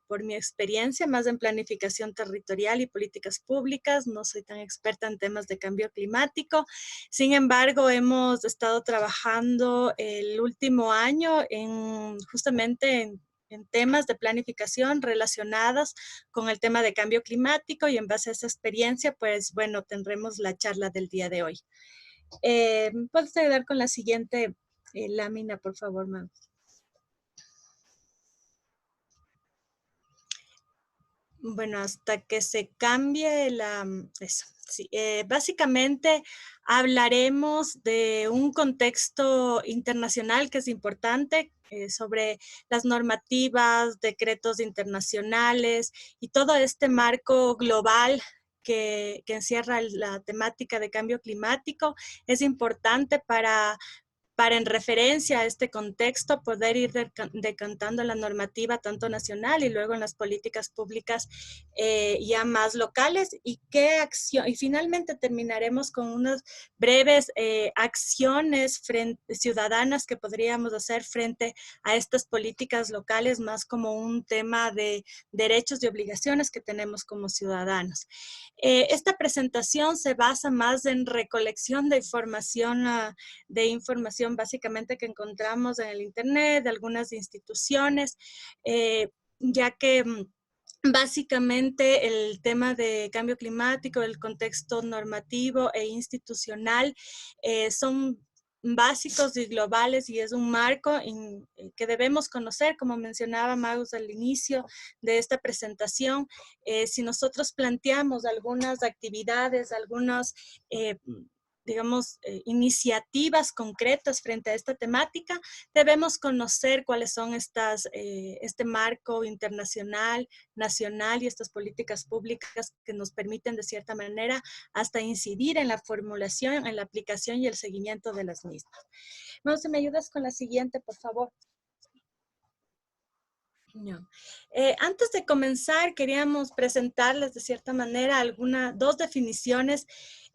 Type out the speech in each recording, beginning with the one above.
por mi experiencia más en planificación territorial y políticas públicas. No soy tan experta en temas de cambio climático. Sin embargo, hemos estado trabajando el último año justamente en temas de planificación relacionados con el tema de cambio climático, y en base a esa experiencia, pues bueno, tendremos la charla del día de hoy. ¿Puedes ayudar con la siguiente lámina, por favor, Mau? Bueno, hasta que se cambie eso. Sí, básicamente hablaremos de un contexto internacional que es importante, sobre las normativas, decretos internacionales y todo este marco global que encierra la temática de cambio climático. Es importante para en referencia a este contexto poder ir decantando la normativa tanto nacional y luego en las políticas públicas ya más locales, y qué acción, y finalmente terminaremos con unas breves acciones ciudadanas que podríamos hacer frente a estas políticas locales, más como un tema de derechos y obligaciones que tenemos como ciudadanos. Esta presentación se basa más en recolección de información básicamente que encontramos en el Internet, de algunas instituciones, ya que básicamente el tema de cambio climático, el contexto normativo e institucional son básicos y globales, y es un marco que debemos conocer, como mencionaba Magus al inicio de esta presentación. Si nosotros planteamos algunas actividades, algunas digamos, iniciativas concretas frente a esta temática, debemos conocer cuáles son este marco internacional, nacional, y estas políticas públicas que nos permiten de cierta manera hasta incidir en la formulación, en la aplicación y el seguimiento de las mismas. Vamos, si me ayudas con la siguiente, por favor. No. Antes de comenzar, queríamos presentarles de cierta manera dos definiciones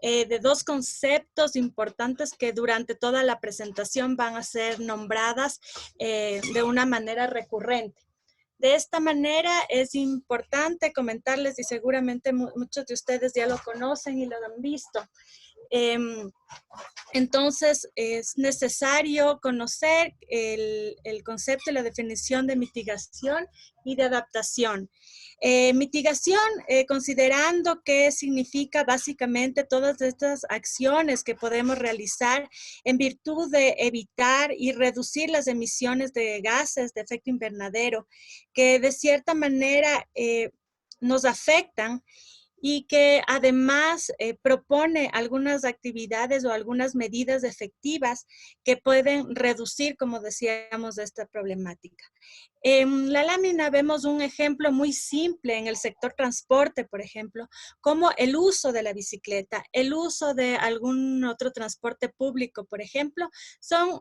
de dos conceptos importantes que durante toda la presentación van a ser nombradas de una manera recurrente. De esta manera es importante comentarles, y seguramente muchos de ustedes ya lo conocen y lo han visto. Entonces, es necesario conocer el concepto y la definición de mitigación y de adaptación. Mitigación, considerando qué significa básicamente todas estas acciones que podemos realizar en virtud de evitar y reducir las emisiones de gases de efecto invernadero, que de cierta manera nos afectan, y que además propone algunas actividades o algunas medidas efectivas que pueden reducir, como decíamos, esta problemática. En la lámina vemos un ejemplo muy simple en el sector transporte, por ejemplo, como el uso de la bicicleta, el uso de algún otro transporte público, por ejemplo, son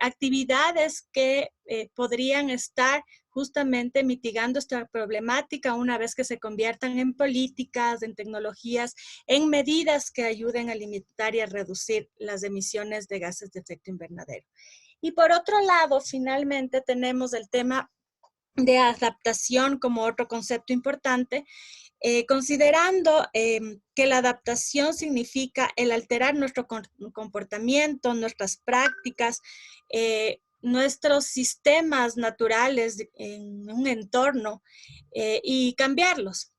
actividades que podrían estar justamente mitigando esta problemática una vez que se conviertan en políticas, en tecnologías, en medidas que ayuden a limitar y a reducir las emisiones de gases de efecto invernadero. Y por otro lado, finalmente tenemos el tema de adaptación como otro concepto importante, considerando que la adaptación significa el alterar nuestro comportamiento, nuestras prácticas, nuestros sistemas naturales en un entorno y cambiarlos.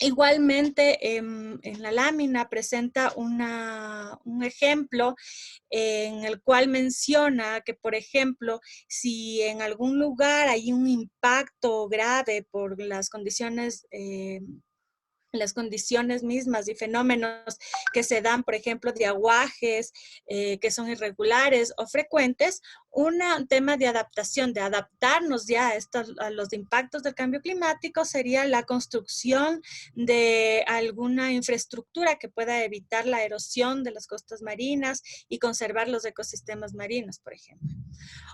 Igualmente, en la lámina presenta un ejemplo en el cual menciona que, por ejemplo, si en algún lugar hay un impacto grave por las condiciones mismas y fenómenos que se dan, por ejemplo, de aguajes que son irregulares o frecuentes, un tema de adaptación, de adaptarnos ya a los impactos del cambio climático, sería la construcción de alguna infraestructura que pueda evitar la erosión de las costas marinas y conservar los ecosistemas marinos, por ejemplo.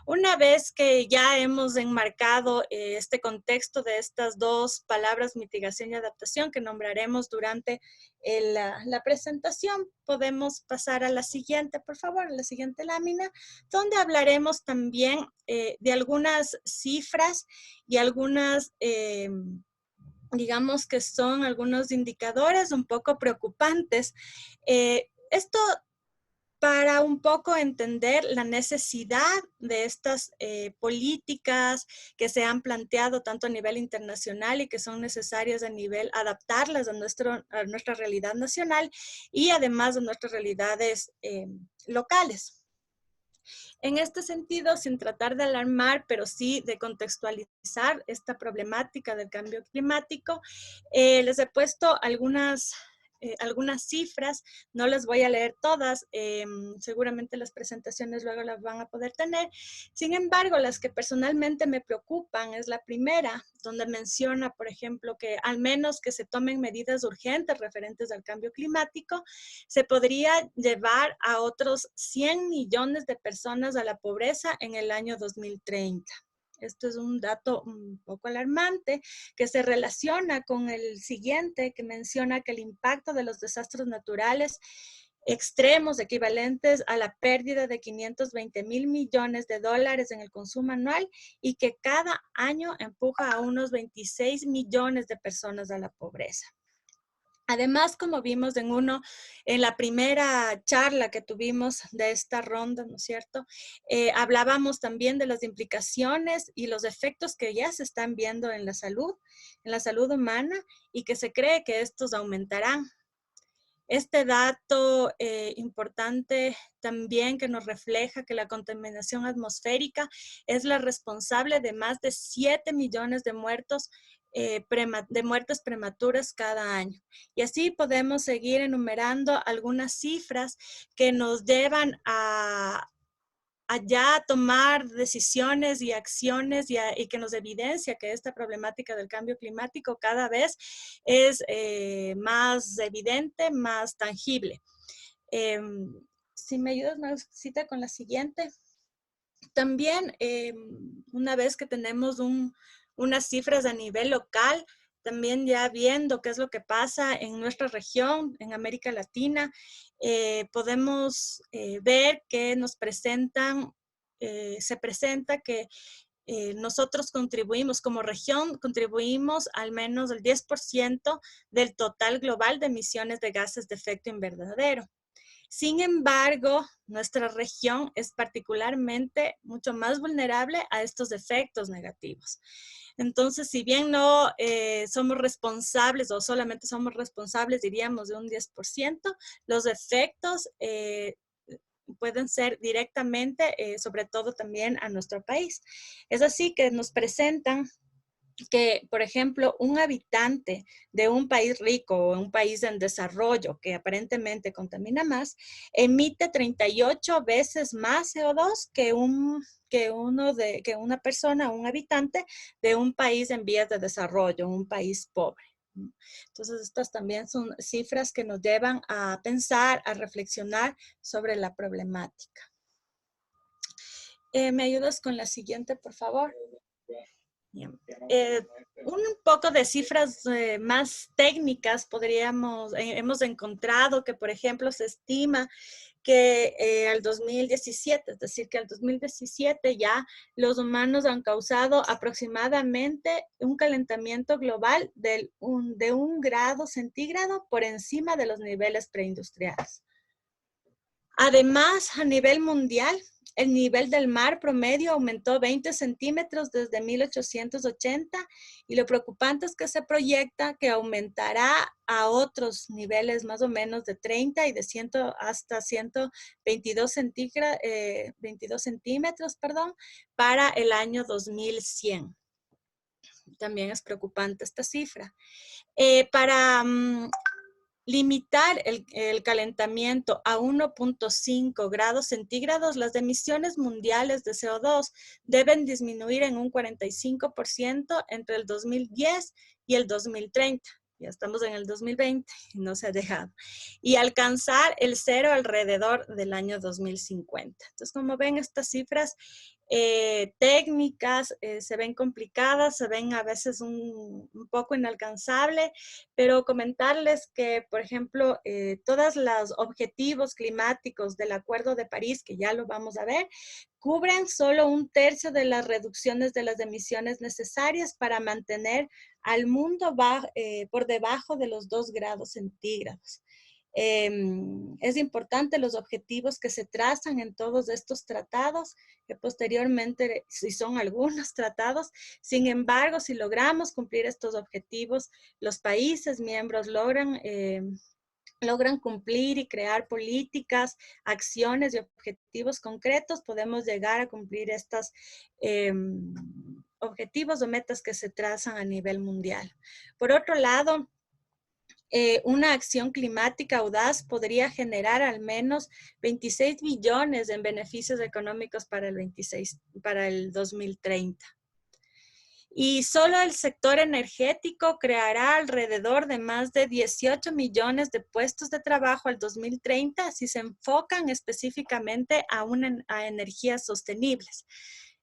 Una vez que ya hemos enmarcado este contexto de estas dos palabras, mitigación y adaptación, que nombraremos durante la presentación. Podemos pasar a la siguiente, por favor, a la siguiente lámina, donde hablaremos también de algunas cifras y algunas, digamos que son algunos indicadores un poco preocupantes. Esto para un poco entender la necesidad de estas políticas que se han planteado tanto a nivel internacional y que son necesarias a nivel adaptarlas a nuestra realidad nacional y además de nuestras realidades locales. En este sentido, sin tratar de alarmar, pero sí de contextualizar esta problemática del cambio climático, les he puesto algunas cifras, no les voy a leer todas, seguramente las presentaciones luego las van a poder tener. Sin embargo, las que personalmente me preocupan es la primera, donde menciona, por ejemplo, que al menos que se tomen medidas urgentes referentes al cambio climático, se podría llevar a otros 100 millones de personas a la pobreza en el año 2030. Esto es un dato un poco alarmante que se relaciona con el siguiente, que menciona que el impacto de los desastres naturales extremos equivalentes a la pérdida de 520,000 millones de dólares en el consumo anual y que cada año empuja a unos 26 millones de personas a la pobreza. Además, como vimos en la primera charla que tuvimos de esta ronda, ¿no es cierto? Hablábamos también de las implicaciones y los efectos que ya se están viendo en la salud humana y que se cree que estos aumentarán. Este dato importante también que nos refleja que la contaminación atmosférica es la responsable de más de 7 millones de muertes prematuras cada año. Y así podemos seguir enumerando algunas cifras que nos llevan a ya tomar decisiones y acciones y que nos evidencia que esta problemática del cambio climático cada vez es más evidente, más tangible. Si me ayudas, Marcita, con la siguiente. También, una vez que tenemos unas cifras a nivel local, también ya viendo qué es lo que pasa en nuestra región, en América Latina, podemos ver que se presenta que nosotros contribuimos, como región, contribuimos al menos el 10% del total global de emisiones de gases de efecto invernadero. Sin embargo, nuestra región es particularmente mucho más vulnerable a estos efectos negativos. Entonces, si bien no somos responsables o solamente somos responsables, diríamos, de un 10%, los efectos pueden ser directamente, sobre todo también a nuestro país. Es así que nos presentan que, por ejemplo, un habitante de un país rico o un país en desarrollo que aparentemente contamina más, emite 38 veces más CO2 que una persona, un habitante de un país en vías de desarrollo, un país pobre. Entonces, estas también son cifras que nos llevan a pensar, a reflexionar sobre la problemática. ¿Me ayudas con la siguiente, por favor? Un poco de cifras más técnicas hemos encontrado que, por ejemplo, se estima que al 2017, es decir, que al 2017 ya los humanos han causado aproximadamente un calentamiento global de 1 grado centígrado por encima de los niveles preindustriales. Además, a nivel mundial, el nivel del mar promedio aumentó 20 centímetros desde 1880 y lo preocupante es que se proyecta que aumentará a otros niveles más o menos de 30 y de 100 hasta 122 centímetros, para el año 2100. También es preocupante esta cifra. Para limitar el calentamiento a 1.5 grados centígrados, las emisiones mundiales de CO2 deben disminuir en un 45% entre el 2010 y el 2030. Ya estamos en el 2020 y no se ha dejado. Y alcanzar el cero alrededor del año 2050. Entonces, como ven, estas cifras técnicas, se ven complicadas, se ven a veces un poco inalcanzables, pero comentarles que, por ejemplo, todos los objetivos climáticos del Acuerdo de París, que ya lo vamos a ver, cubren solo 1/3 de las reducciones de las emisiones necesarias para mantener al mundo por debajo de los 2 grados centígrados. Es importante los objetivos que se trazan en todos estos tratados, que posteriormente, si son algunos tratados, sin embargo, si logramos cumplir estos objetivos, los países miembros logran cumplir y crear políticas, acciones y objetivos concretos, podemos llegar a cumplir estos objetivos o metas que se trazan a nivel mundial. Por otro lado, una acción climática audaz podría generar al menos 26 billones en beneficios económicos para el 2030. Y solo el sector energético creará alrededor de más de 18 millones de puestos de trabajo al 2030 si se enfocan específicamente a energías sostenibles.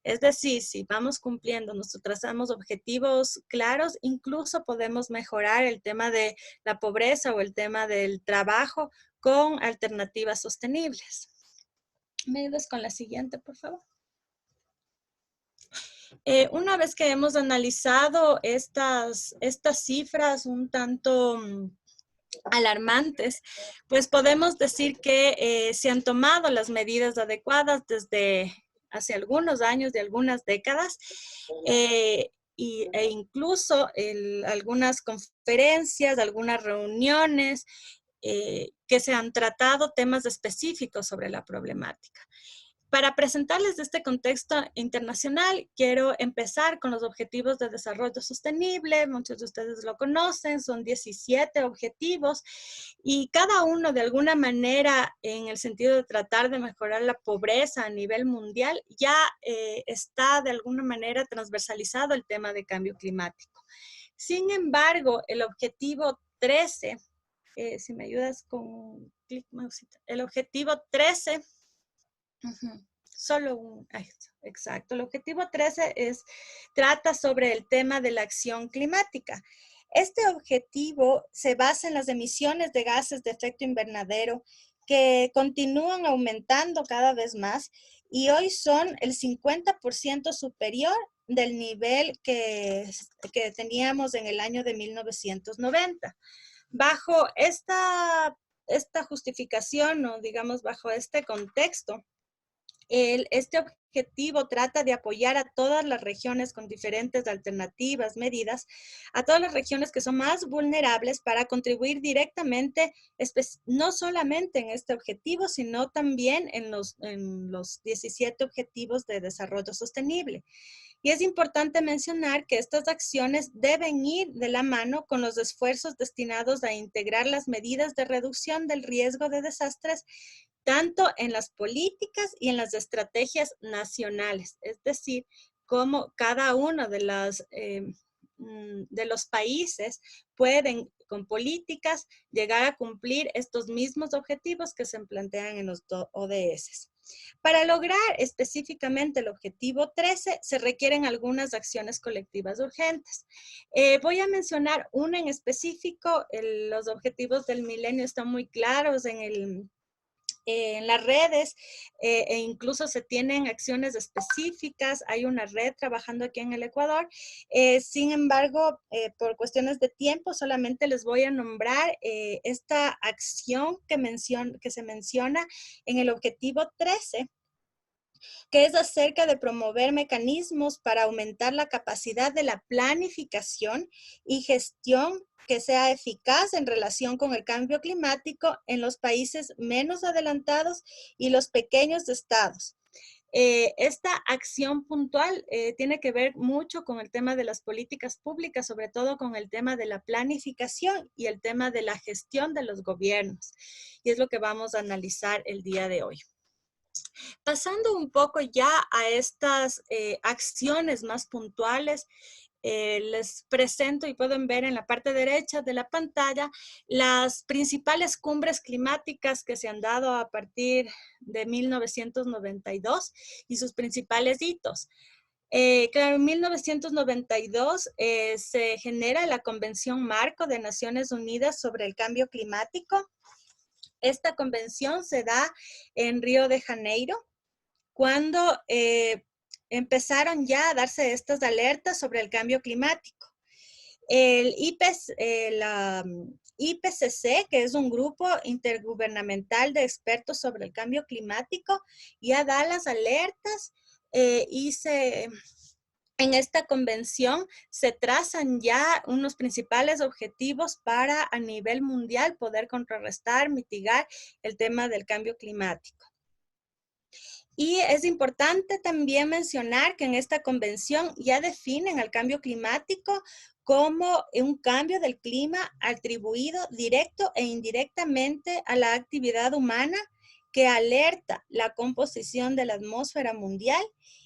Es decir, si vamos cumpliendo, nosotros trazamos objetivos claros, incluso podemos mejorar el tema de la pobreza o el tema del trabajo con alternativas sostenibles. ¿Me ayudas con la siguiente, por favor? Una vez que hemos analizado estas cifras un tanto alarmantes, pues podemos decir que se han tomado las medidas adecuadas desde hace algunos años, de algunas décadas, e incluso algunas conferencias, algunas reuniones que se han tratado temas específicos sobre la problemática. Para presentarles este contexto internacional, quiero empezar con los Objetivos de Desarrollo Sostenible. Muchos de ustedes lo conocen, son 17 objetivos y cada uno de alguna manera en el sentido de tratar de mejorar la pobreza a nivel mundial ya está de alguna manera transversalizado el tema de cambio climático. Sin embargo, el objetivo 13, si me ayudas con clic, mausita, el objetivo 13, solo un, exacto. El objetivo 13 trata sobre el tema de la acción climática. Este objetivo se basa en las emisiones de gases de efecto invernadero que continúan aumentando cada vez más y hoy son el 50% superior del nivel que teníamos en el año de 1990. Bajo esta justificación, o digamos bajo este contexto, este objetivo trata de apoyar a todas las regiones con diferentes alternativas, medidas, a todas las regiones que son más vulnerables para contribuir directamente, no solamente en este objetivo, sino también en los 17 objetivos de desarrollo sostenible. Y es importante mencionar que estas acciones deben ir de la mano con los esfuerzos destinados a integrar las medidas de reducción del riesgo de desastres tanto en las políticas y en las estrategias nacionales, es decir, cómo cada uno de los países pueden, con políticas, llegar a cumplir estos mismos objetivos que se plantean en los ODS. Para lograr específicamente el objetivo 13, se requieren algunas acciones colectivas urgentes. Voy a mencionar una en específico. Los objetivos del milenio están muy claros en las redes e incluso se tienen acciones específicas. Hay una red trabajando aquí en el Ecuador. Sin embargo, por cuestiones de tiempo, solamente les voy a nombrar esta acción que se menciona en el objetivo 13, que es acerca de promover mecanismos para aumentar la capacidad de la planificación y gestión que sea eficaz en relación con el cambio climático en los países menos adelantados y los pequeños estados. Esta acción puntual tiene que ver mucho con el tema de las políticas públicas, sobre todo con el tema de la planificación y el tema de la gestión de los gobiernos. Y es lo que vamos a analizar el día de hoy. Pasando un poco ya a estas acciones más puntuales, les presento y pueden ver en la parte derecha de la pantalla las principales cumbres climáticas que se han dado a partir de 1992 y sus principales hitos. Claro, en 1992 se genera la Convención Marco de Naciones Unidas sobre el Cambio Climático. Esta convención se da en Río de Janeiro, cuando empezaron ya a darse estas alertas sobre el cambio climático. El IPCC, que es un grupo intergubernamental de expertos sobre el cambio climático, ya da las alertas y en esta convención se trazan ya unos principales objetivos para a nivel mundial poder contrarrestar, mitigar el tema del cambio climático. Y es importante también mencionar que en esta convención ya definen al cambio climático como un cambio del clima atribuido directo e indirectamente a la actividad humana que alerta la composición de la atmósfera mundial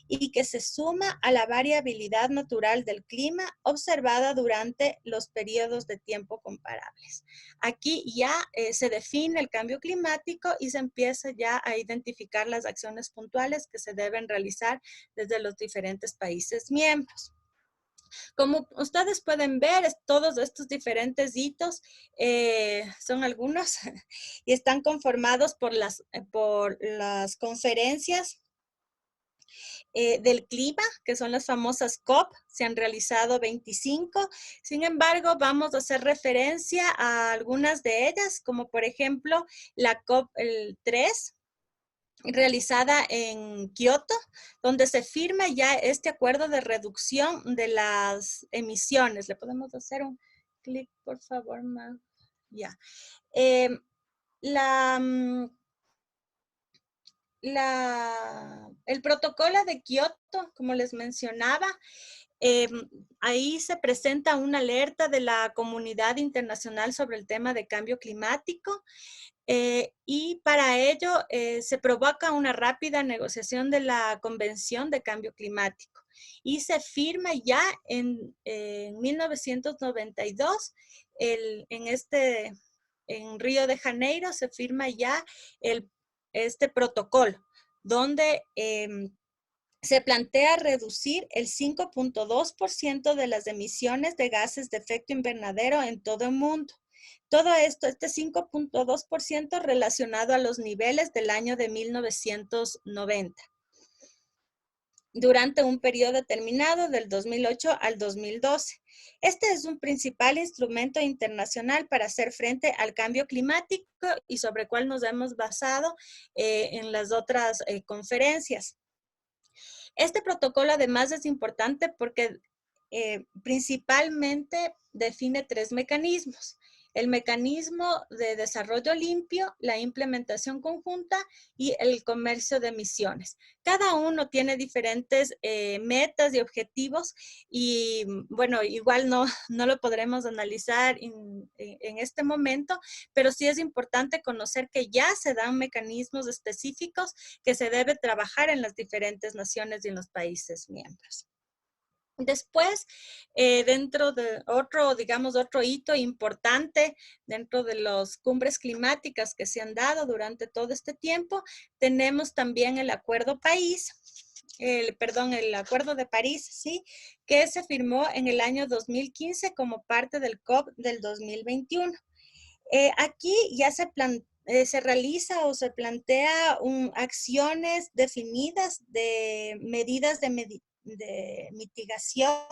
y que se suma a la variabilidad natural del clima observada durante los periodos de tiempo comparables. Aquí ya se define el cambio climático y se empieza ya a identificar las acciones puntuales que se deben realizar desde los diferentes países miembros. Como ustedes pueden ver, todos estos diferentes hitos son algunos y están conformados por las conferencias del clima, que son las famosas COP, se han realizado 25. Sin embargo, vamos a hacer referencia a algunas de ellas, como por ejemplo la COP 3, realizada en Kioto, donde se firma ya este acuerdo de reducción de las emisiones. ¿Le podemos hacer un clic, por favor, Mau? Ya. El protocolo de Kioto, como les mencionaba, ahí se presenta una alerta de la comunidad internacional sobre el tema de cambio climático. Y para ello se provoca una rápida negociación de la Convención de Cambio Climático y se firma ya en 1992 en Río de Janeiro se firma ya este protocolo donde se plantea reducir el 5.2% de las emisiones de gases de efecto invernadero en todo el mundo. Todo esto, este 5.2% relacionado a los niveles del año de 1990, durante un periodo determinado del 2008 al 2012. Este es un principal instrumento internacional para hacer frente al cambio climático y sobre el cual nos hemos basado en las otras conferencias. Este protocolo además es importante porque principalmente define 3 mecanismos. El mecanismo de desarrollo limpio, la implementación conjunta y el comercio de emisiones. Cada uno tiene diferentes metas y objetivos y bueno, igual no lo podremos analizar en este momento, pero sí es importante conocer que ya se dan mecanismos específicos que se debe trabajar en las diferentes naciones y en los países miembros. Después, dentro de otro hito importante dentro de las cumbres climáticas que se han dado durante todo este tiempo, tenemos también el Acuerdo de París, ¿sí? Que se firmó en el año 2015 como parte del COP del 2021. Aquí ya se realiza o se plantea acciones definidas de medidas de mitigación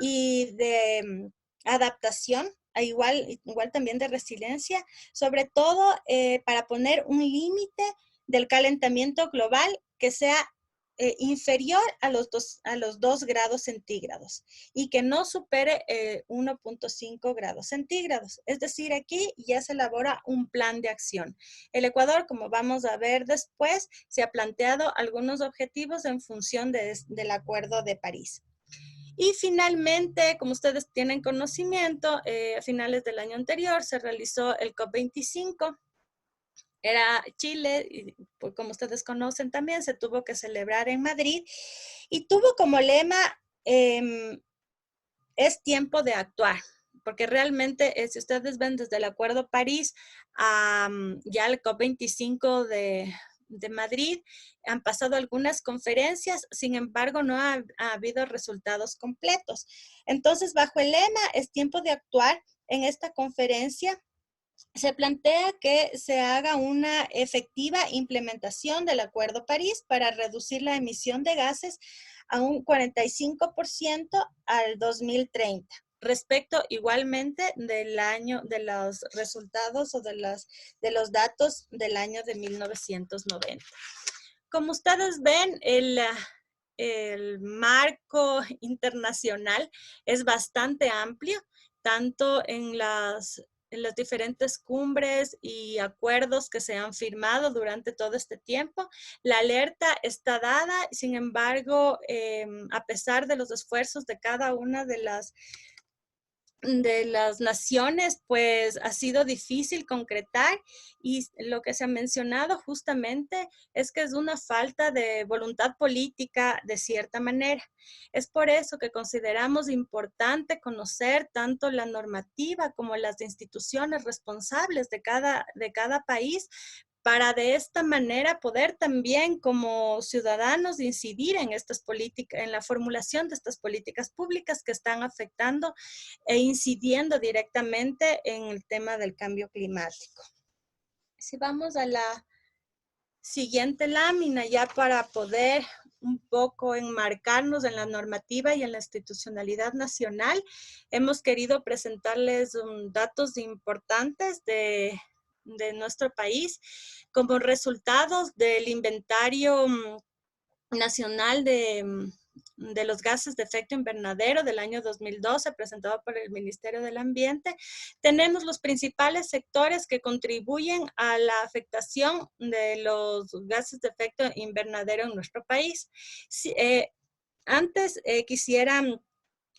y de adaptación, igual también de resiliencia, sobre todo para poner un límite del calentamiento global que sea inferior a los 2 grados centígrados y que no supere 1.5 grados centígrados. Es decir, aquí ya se elabora un plan de acción. El Ecuador, como vamos a ver después, se ha planteado algunos objetivos en función del Acuerdo de París. Y finalmente, como ustedes tienen conocimiento, a finales del año anterior se realizó el COP25. Era Chile, y pues, como ustedes conocen también, se tuvo que celebrar en Madrid y tuvo como lema es tiempo de actuar, porque realmente, si ustedes ven desde el Acuerdo París, ya el COP25 de Madrid, han pasado algunas conferencias, sin embargo, no ha habido resultados completos. Entonces, bajo el lema, es tiempo de actuar, en esta conferencia se plantea que se haga una efectiva implementación del Acuerdo París para reducir la emisión de gases a un 45% al 2030. Respecto igualmente del año, de los resultados o de los datos del año de 1990. Como ustedes ven, el marco internacional es bastante amplio, tanto en las diferentes cumbres y acuerdos que se han firmado durante todo este tiempo. La alerta está dada, sin embargo, a pesar de los esfuerzos de cada una de las naciones, pues ha sido difícil concretar, y lo que se ha mencionado justamente es que es una falta de voluntad política de cierta manera. Es por eso que consideramos importante conocer tanto la normativa como las instituciones responsables de cada país, para de esta manera poder también como ciudadanos incidir en estas políticas, en la formulación de estas políticas públicas que están afectando e incidiendo directamente en el tema del cambio climático. Si vamos a la siguiente lámina, ya para poder un poco enmarcarnos en la normativa y en la institucionalidad nacional, hemos querido presentarles datos importantes de nuestro país como resultados del inventario nacional de los gases de efecto invernadero del año 2012, presentado por el Ministerio del Ambiente. Tenemos los principales sectores que contribuyen a la afectación de los gases de efecto invernadero en nuestro país. Antes quisiera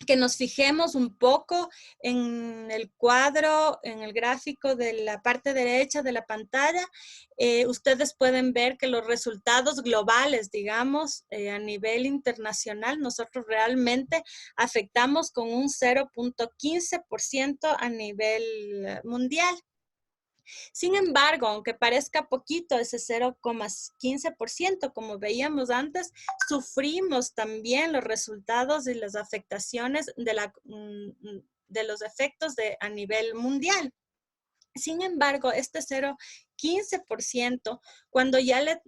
que nos fijemos un poco en el cuadro, en el gráfico de la parte derecha de la pantalla. Ustedes pueden ver que los resultados globales, digamos, a nivel internacional, nosotros realmente afectamos con un 0.15% a nivel mundial. Sin embargo, aunque parezca poquito ese 0,15%, como veíamos antes, sufrimos también los resultados y las afectaciones de los efectos a nivel mundial. Sin embargo, este 0,15%, cuando ya le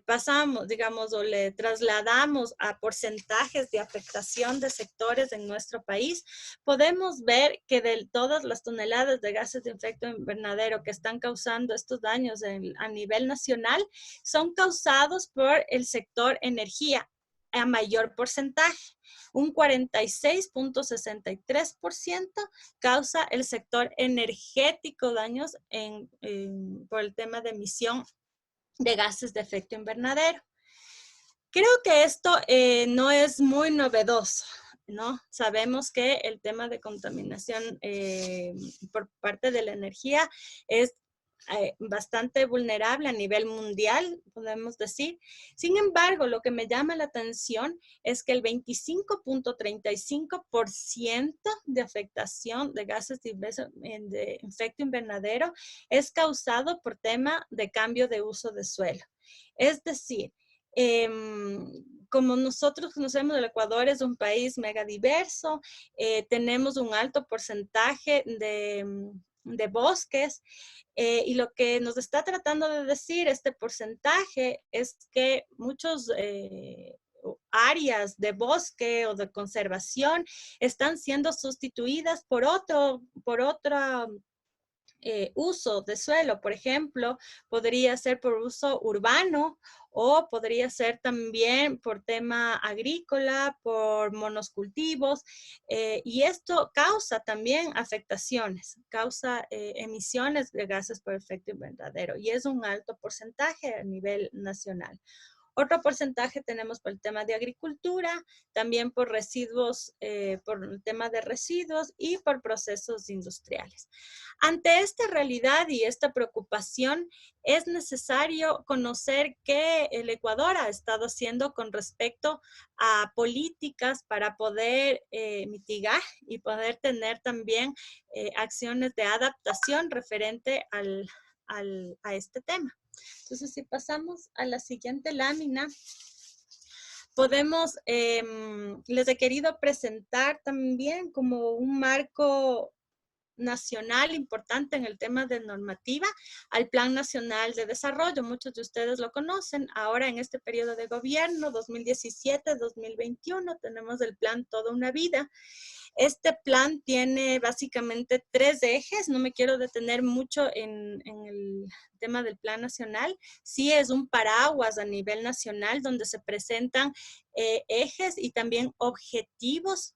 pasamos, digamos, o le trasladamos a porcentajes de afectación de sectores en nuestro país, podemos ver que de todas las toneladas de gases de efecto invernadero que están causando estos daños a nivel nacional, son causados por el sector energía a mayor porcentaje. Un 46.63% causa el sector energético daños por el tema de emisión de gases de efecto invernadero. Creo que esto no es muy novedoso, ¿no? Sabemos que el tema de contaminación por parte de la energía es bastante vulnerable a nivel mundial, podemos decir. Sin embargo, lo que me llama la atención es que el 25.35% de afectación de gases de efecto invernadero es causado por tema de cambio de uso de suelo. Es decir, como nosotros conocemos, el Ecuador es un país megadiverso, tenemos un alto porcentaje de bosques, y lo que nos está tratando de decir este porcentaje es que muchos áreas de bosque o de conservación están siendo sustituidas por otro uso de suelo. Por ejemplo, podría ser por uso urbano, o podría ser también por tema agrícola, por monocultivos, y esto causa también afectaciones, causa emisiones de gases por efecto invernadero, y es un alto porcentaje a nivel nacional. Otro porcentaje tenemos por el tema de agricultura, también por residuos, por el tema de residuos y por procesos industriales. Ante esta realidad y esta preocupación, es necesario conocer qué el Ecuador ha estado haciendo con respecto a políticas para poder mitigar y poder tener también acciones de adaptación referente a este tema. Entonces, si pasamos a la siguiente lámina, podemos, les he querido presentar también como un marco nacional importante en el tema de normativa al Plan Nacional de Desarrollo. Muchos de ustedes lo conocen. Ahora en este periodo de gobierno, 2017-2021, tenemos el plan Toda una Vida. Este plan tiene básicamente 3 ejes. No me quiero detener mucho en el tema del plan nacional. Sí es un paraguas a nivel nacional donde se presentan ejes y también objetivos,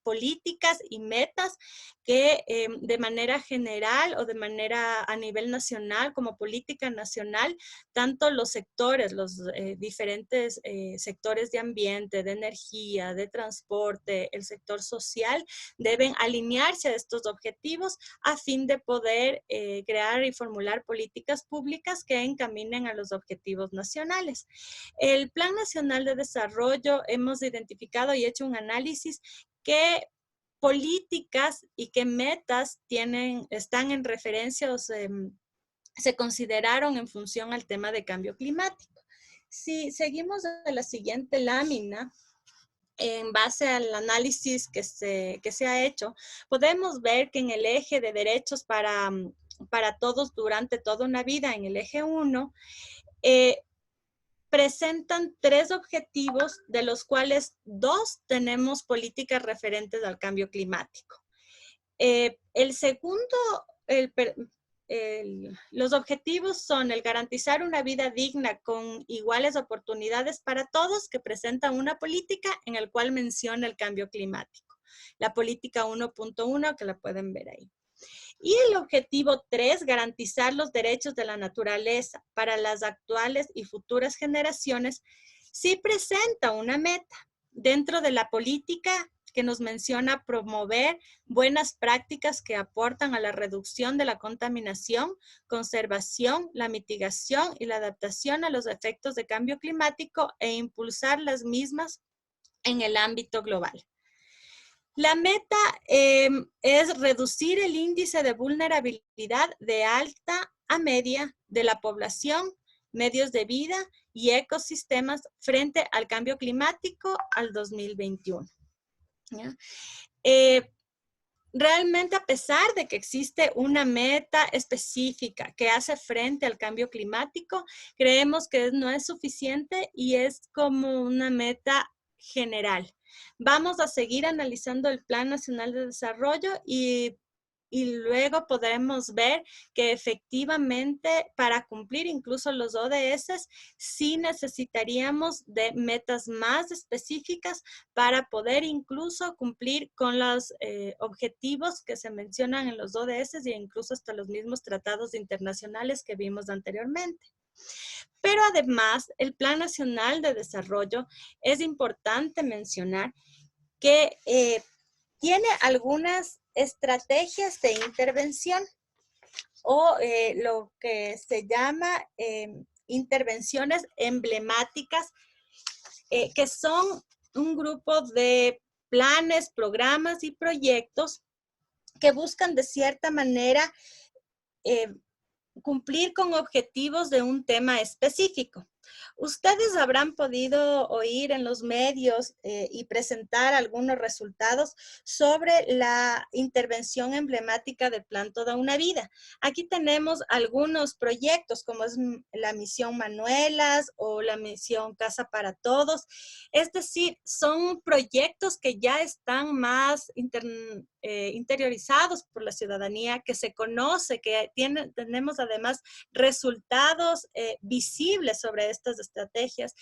políticas y metas que de manera general o de manera a nivel nacional como política nacional, tanto los sectores, los diferentes sectores de ambiente, de energía, de transporte, el sector social, deben alinearse a estos objetivos a fin de poder crear y formular políticas públicas que encaminen a los objetivos nacionales. El Plan Nacional de Desarrollo hemos identificado y hecho un análisis qué políticas y qué metas están en referencia o se consideraron en función al tema de cambio climático. Si seguimos a la siguiente lámina, en base al análisis que se ha hecho, podemos ver que en el eje de derechos para todos durante toda una vida, en el eje 1, presentan 3 objetivos, de los cuales 2 tenemos políticas referentes al cambio climático. El segundo, los objetivos son el garantizar una vida digna con iguales oportunidades para todos, que presenta una política en la cual menciona el cambio climático. La política 1.1, que la pueden ver ahí. Y el objetivo 3, garantizar los derechos de la naturaleza para las actuales y futuras generaciones, sí presenta una meta dentro de la política que nos menciona promover buenas prácticas que aportan a la reducción de la contaminación, conservación, la mitigación y la adaptación a los efectos de cambio climático e impulsar las mismas en el ámbito global. La meta es reducir el índice de vulnerabilidad de alta a media de la población, medios de vida y ecosistemas frente al cambio climático al 2021. Realmente, a pesar de que existe una meta específica que hace frente al cambio climático, creemos que no es suficiente y es como una meta general. Vamos a seguir analizando el Plan Nacional de Desarrollo y luego podremos ver que efectivamente para cumplir incluso los ODS sí necesitaríamos de metas más específicas para poder incluso cumplir con los objetivos que se mencionan en los ODS e incluso hasta los mismos tratados internacionales que vimos anteriormente. Pero además, el Plan Nacional de Desarrollo es importante mencionar que tiene algunas estrategias de intervención o lo que se llama intervenciones emblemáticas, que son un grupo de planes, programas y proyectos que buscan de cierta manera cumplir con objetivos de un tema específico. Ustedes habrán podido oír en los medios y presentar algunos resultados sobre la intervención emblemática del Plan Toda una Vida. Aquí tenemos algunos proyectos como es la misión Manuelas o la misión Casa para Todos. Es decir, son proyectos que ya están más interiorizados por la ciudadanía, que se conoce, que tenemos además resultados visibles sobre estas estrategias.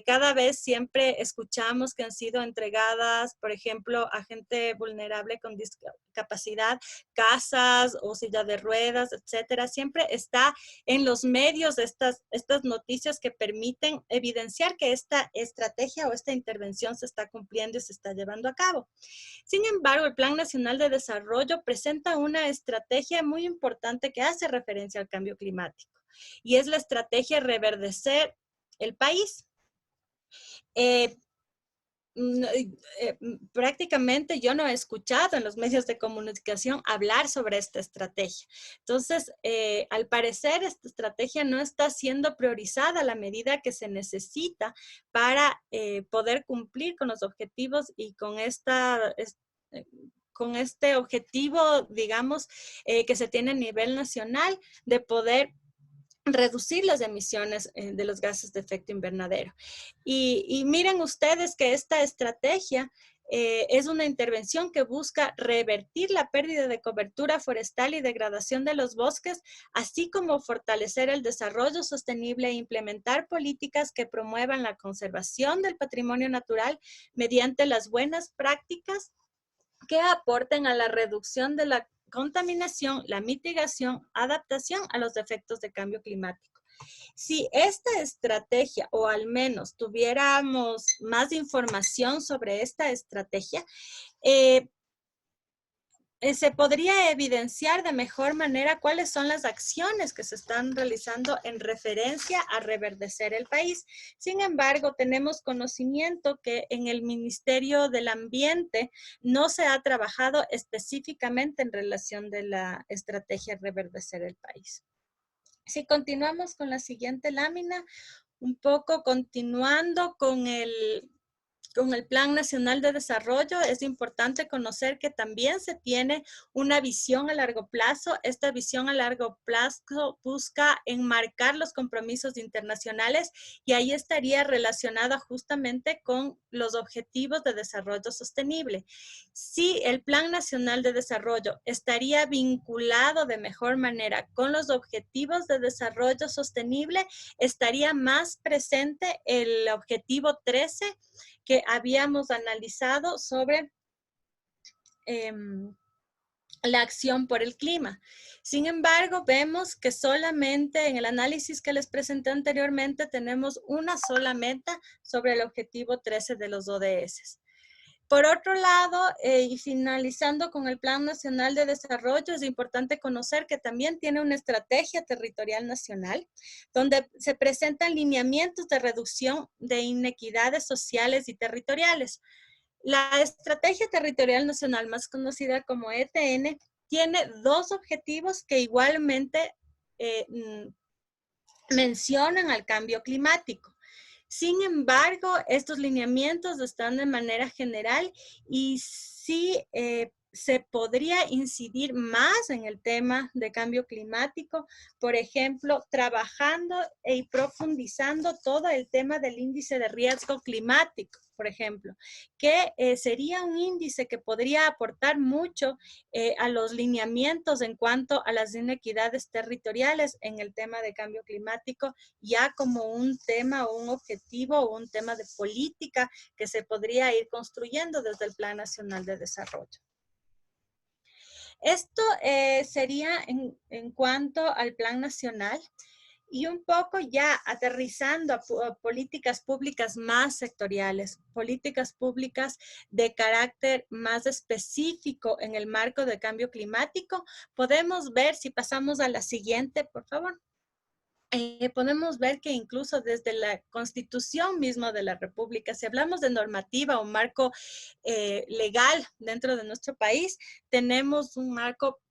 Cada vez siempre escuchamos que han sido entregadas, por ejemplo, a gente vulnerable con discapacidad, casas o silla de ruedas, etcétera. Siempre está en los medios estas noticias que permiten evidenciar que esta estrategia o esta intervención se está cumpliendo y se está llevando a cabo. Sin embargo, el Plan Nacional de Desarrollo presenta una estrategia muy importante que hace referencia al cambio climático y es la estrategia Reverdecer el País. Prácticamente yo no he escuchado en los medios de comunicación hablar sobre esta estrategia. Entonces, al parecer, esta estrategia no está siendo priorizada a la medida que se necesita para poder cumplir con los objetivos y con con este objetivo, digamos, que se tiene a nivel nacional de poder reducir las emisiones de los gases de efecto invernadero. Y miren ustedes que esta estrategia es una intervención que busca revertir la pérdida de cobertura forestal y degradación de los bosques, así como fortalecer el desarrollo sostenible e implementar políticas que promuevan la conservación del patrimonio natural mediante las buenas prácticas que aporten a la reducción de la contaminación, la mitigación, adaptación a los efectos de cambio climático. Si esta estrategia, o al menos tuviéramos más información sobre esta estrategia, se podría evidenciar de mejor manera cuáles son las acciones que se están realizando en referencia a reverdecer el país. Sin embargo, tenemos conocimiento que en el Ministerio del Ambiente no se ha trabajado específicamente en relación de la estrategia reverdecer el país. Si continuamos con la siguiente lámina, un poco continuando con el Plan Nacional de Desarrollo, es importante conocer que también se tiene una visión a largo plazo. Esta visión a largo plazo busca enmarcar los compromisos internacionales y ahí estaría relacionada justamente con los objetivos de desarrollo sostenible. Si el Plan Nacional de Desarrollo estaría vinculado de mejor manera con los objetivos de desarrollo sostenible, estaría más presente el objetivo 13 que habíamos analizado sobre la acción por el clima. Sin embargo, vemos que solamente en el análisis que les presenté anteriormente tenemos una sola meta sobre el objetivo 13 de los ODS. Por otro lado, y finalizando con el Plan Nacional de Desarrollo, es importante conocer que también tiene una estrategia territorial nacional, donde se presentan lineamientos de reducción de inequidades sociales y territoriales. La estrategia territorial nacional, más conocida como ETN, tiene dos objetivos que igualmente mencionan al cambio climático. Sin embargo, estos lineamientos están de manera general y sí se podría incidir más en el tema de cambio climático, por ejemplo, trabajando y profundizando todo el tema del índice de riesgo climático, por ejemplo, que sería un índice que podría aportar mucho a los lineamientos en cuanto a las inequidades territoriales en el tema de cambio climático, ya como un tema o un objetivo o un tema de política que se podría ir construyendo desde el Plan Nacional de Desarrollo. Esto sería en cuanto al Plan Nacional. Y un poco ya aterrizando a políticas públicas más sectoriales, políticas públicas de carácter más específico en el marco de cambio climático, podemos ver, si pasamos a la siguiente, por favor, podemos ver que incluso desde la Constitución misma de la República, si hablamos de normativa o marco legal dentro de nuestro país, tenemos un marco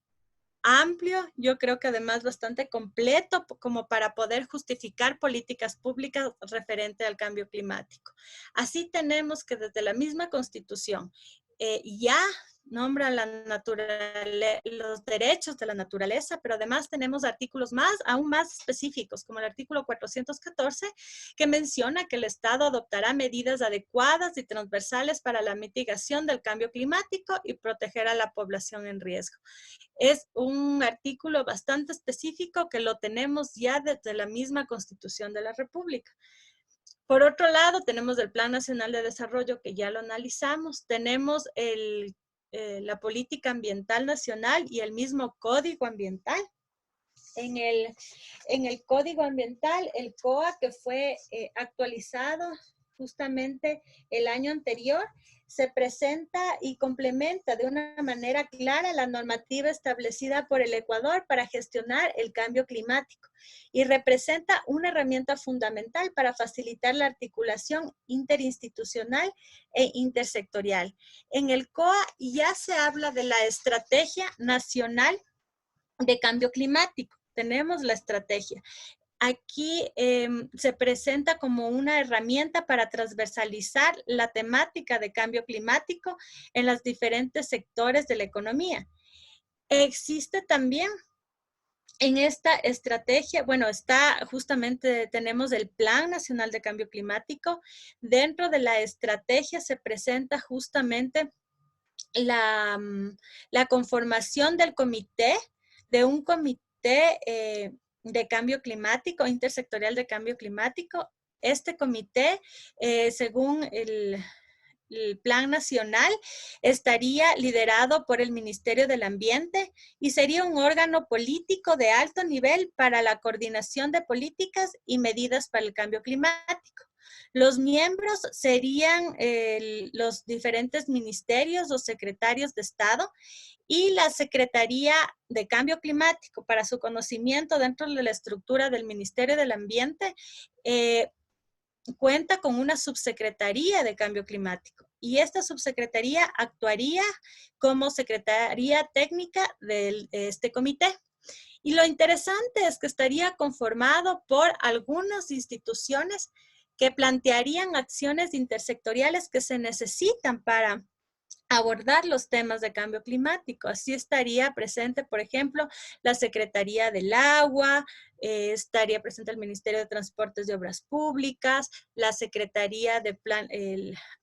amplio, yo creo que además bastante completo como para poder justificar políticas públicas referente al cambio climático. Así tenemos que desde la misma Constitución ya nombra los derechos de la naturaleza, pero además tenemos artículos aún más específicos, como el artículo 414, que menciona que el Estado adoptará medidas adecuadas y transversales para la mitigación del cambio climático y proteger a la población en riesgo. Es un artículo bastante específico que lo tenemos ya desde la misma Constitución de la República. Por otro lado, tenemos el Plan Nacional de Desarrollo, que ya lo analizamos. Tenemos la Política Ambiental Nacional y el mismo Código Ambiental. En el Código Ambiental, el COA, que fue actualizado justamente el año anterior, se presenta y complementa de una manera clara la normativa establecida por el Ecuador para gestionar el cambio climático y representa una herramienta fundamental para facilitar la articulación interinstitucional e intersectorial. En el COA ya se habla de la Estrategia Nacional de Cambio Climático. Tenemos la estrategia. Aquí se presenta como una herramienta para transversalizar la temática de cambio climático en los diferentes sectores de la economía. Existe también en esta estrategia, bueno, tenemos el Plan Nacional de Cambio Climático. Dentro de la estrategia se presenta justamente la conformación de un comité de cambio climático, intersectorial de cambio climático. Este comité, según el Plan Nacional, estaría liderado por el Ministerio del Ambiente y sería un órgano político de alto nivel para la coordinación de políticas y medidas para el cambio climático. Los miembros serían los diferentes ministerios o secretarios de Estado y la Secretaría de Cambio Climático. Para su conocimiento, dentro de la estructura del Ministerio del Ambiente, cuenta con una subsecretaría de cambio climático y esta subsecretaría actuaría como secretaría técnica de este comité. Y lo interesante es que estaría conformado por algunas instituciones que plantearían acciones intersectoriales que se necesitan para abordar los temas de cambio climático. Así estaría presente, por ejemplo, la Secretaría del Agua, estaría presente el Ministerio de Transportes y Obras Públicas, la Secretaría de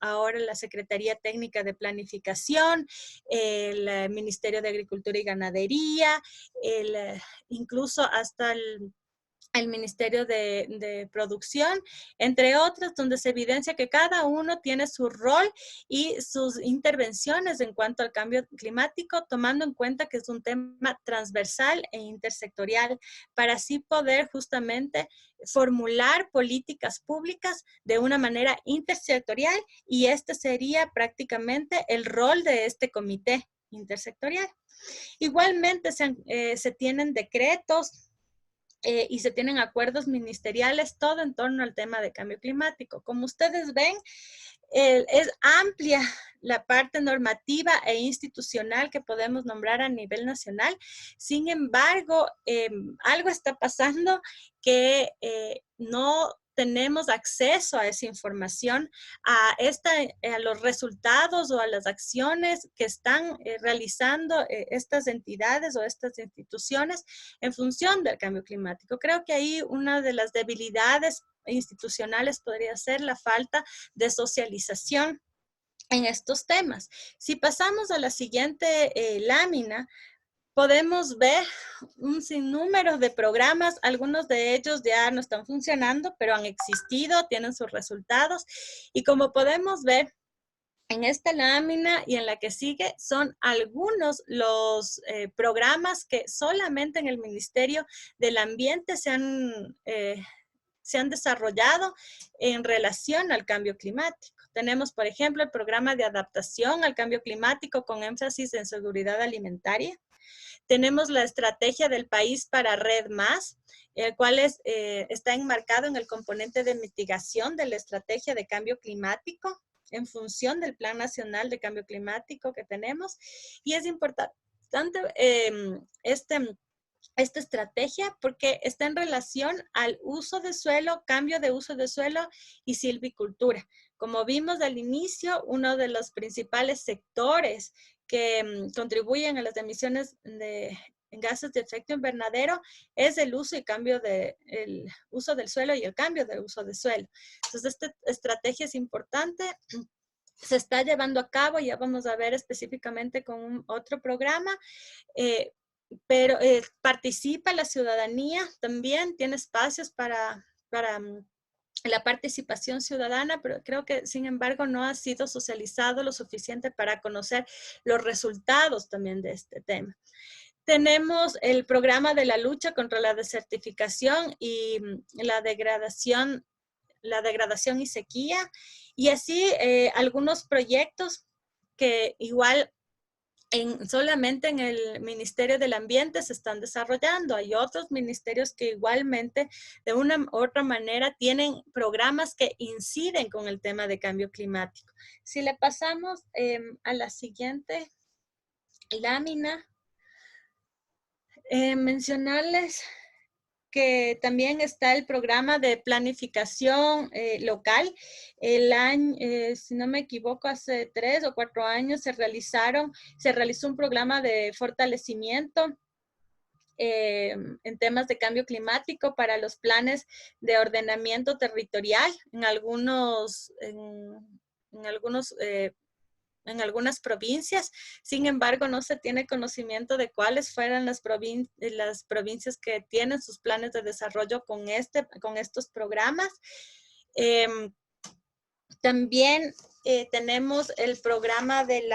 ahora la Secretaría Técnica de Planificación, el Ministerio de Agricultura y Ganadería, incluso hasta el Ministerio de Producción, entre otros, donde se evidencia que cada uno tiene su rol y sus intervenciones en cuanto al cambio climático, tomando en cuenta que es un tema transversal e intersectorial, para así poder justamente formular políticas públicas de una manera intersectorial, y este sería prácticamente el rol de este comité intersectorial. Igualmente se tienen decretos y se tienen acuerdos ministeriales, todo en torno al tema de cambio climático. Como ustedes ven, es amplia la parte normativa e institucional que podemos nombrar a nivel nacional. Sin embargo, algo está pasando que no tenemos acceso a esa información, a los resultados o a las acciones que están realizando estas entidades o estas instituciones en función del cambio climático. Creo que ahí una de las debilidades institucionales podría ser la falta de socialización en estos temas. Si pasamos a la siguiente lámina, podemos ver un sinnúmero de programas. Algunos de ellos ya no están funcionando, pero han existido, tienen sus resultados. Y como podemos ver, en esta lámina y en la que sigue son algunos los programas que solamente en el Ministerio del Ambiente se han desarrollado en relación al cambio climático. Tenemos, por ejemplo, el programa de adaptación al cambio climático con énfasis en seguridad alimentaria. Tenemos la estrategia del país para Red Más, el cual está enmarcado en el componente de mitigación de la estrategia de cambio climático en función del Plan Nacional de Cambio Climático que tenemos. Y es importante esta estrategia porque está en relación al uso de suelo, cambio de uso de suelo y silvicultura. Como vimos al inicio, uno de los principales sectores que contribuyen a las emisiones de gases de efecto invernadero es el uso y cambio el uso del suelo y el cambio del uso del suelo. Entonces, esta estrategia es importante. Se está llevando a cabo, ya vamos a ver específicamente con otro programa, pero participa la ciudadanía también, tiene espacios para la participación ciudadana, pero creo que, sin embargo, no ha sido socializado lo suficiente para conocer los resultados también de este tema. Tenemos el programa de la lucha contra la desertificación y la degradación y sequía, y así algunos proyectos que igual solamente en el Ministerio del Ambiente se están desarrollando. Hay otros ministerios que igualmente de una u otra manera tienen programas que inciden con el tema de cambio climático. Si le pasamos a la siguiente lámina, mencionarles que también está el programa de planificación local. El año, si no me equivoco, hace 3 o 4 años se realizó un programa de fortalecimiento en temas de cambio climático para los planes de ordenamiento territorial en algunas provincias. Sin embargo, no se tiene conocimiento de cuáles fueran las provincias que tienen sus planes de desarrollo con estos programas. También tenemos el programa de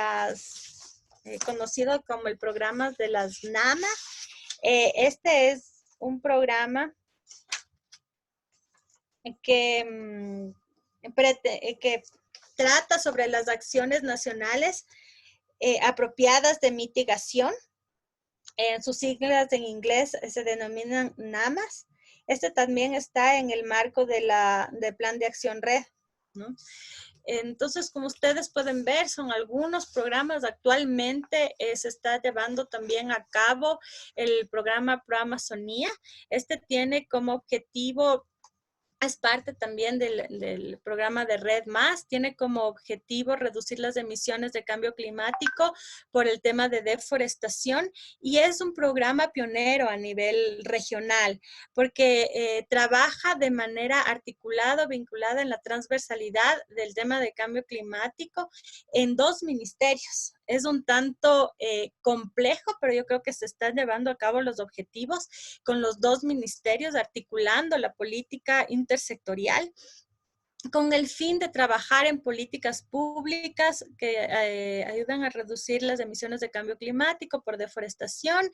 conocido como el programa de las NAMA. Este es un programa que trata sobre las acciones nacionales apropiadas de mitigación. En sus siglas en inglés se denominan NAMAS. Este también está en el marco del Plan de Acción Red, ¿no? Entonces, como ustedes pueden ver, son algunos programas. Actualmente se está llevando también a cabo el programa Pro Amazonía. Este tiene como objetivo, es parte también del programa de Red Más, tiene como objetivo reducir las emisiones de cambio climático por el tema de deforestación, y es un programa pionero a nivel regional porque trabaja de manera articulada, vinculada en la transversalidad del tema de cambio climático en 2 ministerios. Es un tanto complejo, pero yo creo que se están llevando a cabo los objetivos con los 2 ministerios, articulando la política intersectorial con el fin de trabajar en políticas públicas que ayudan a reducir las emisiones de cambio climático por deforestación.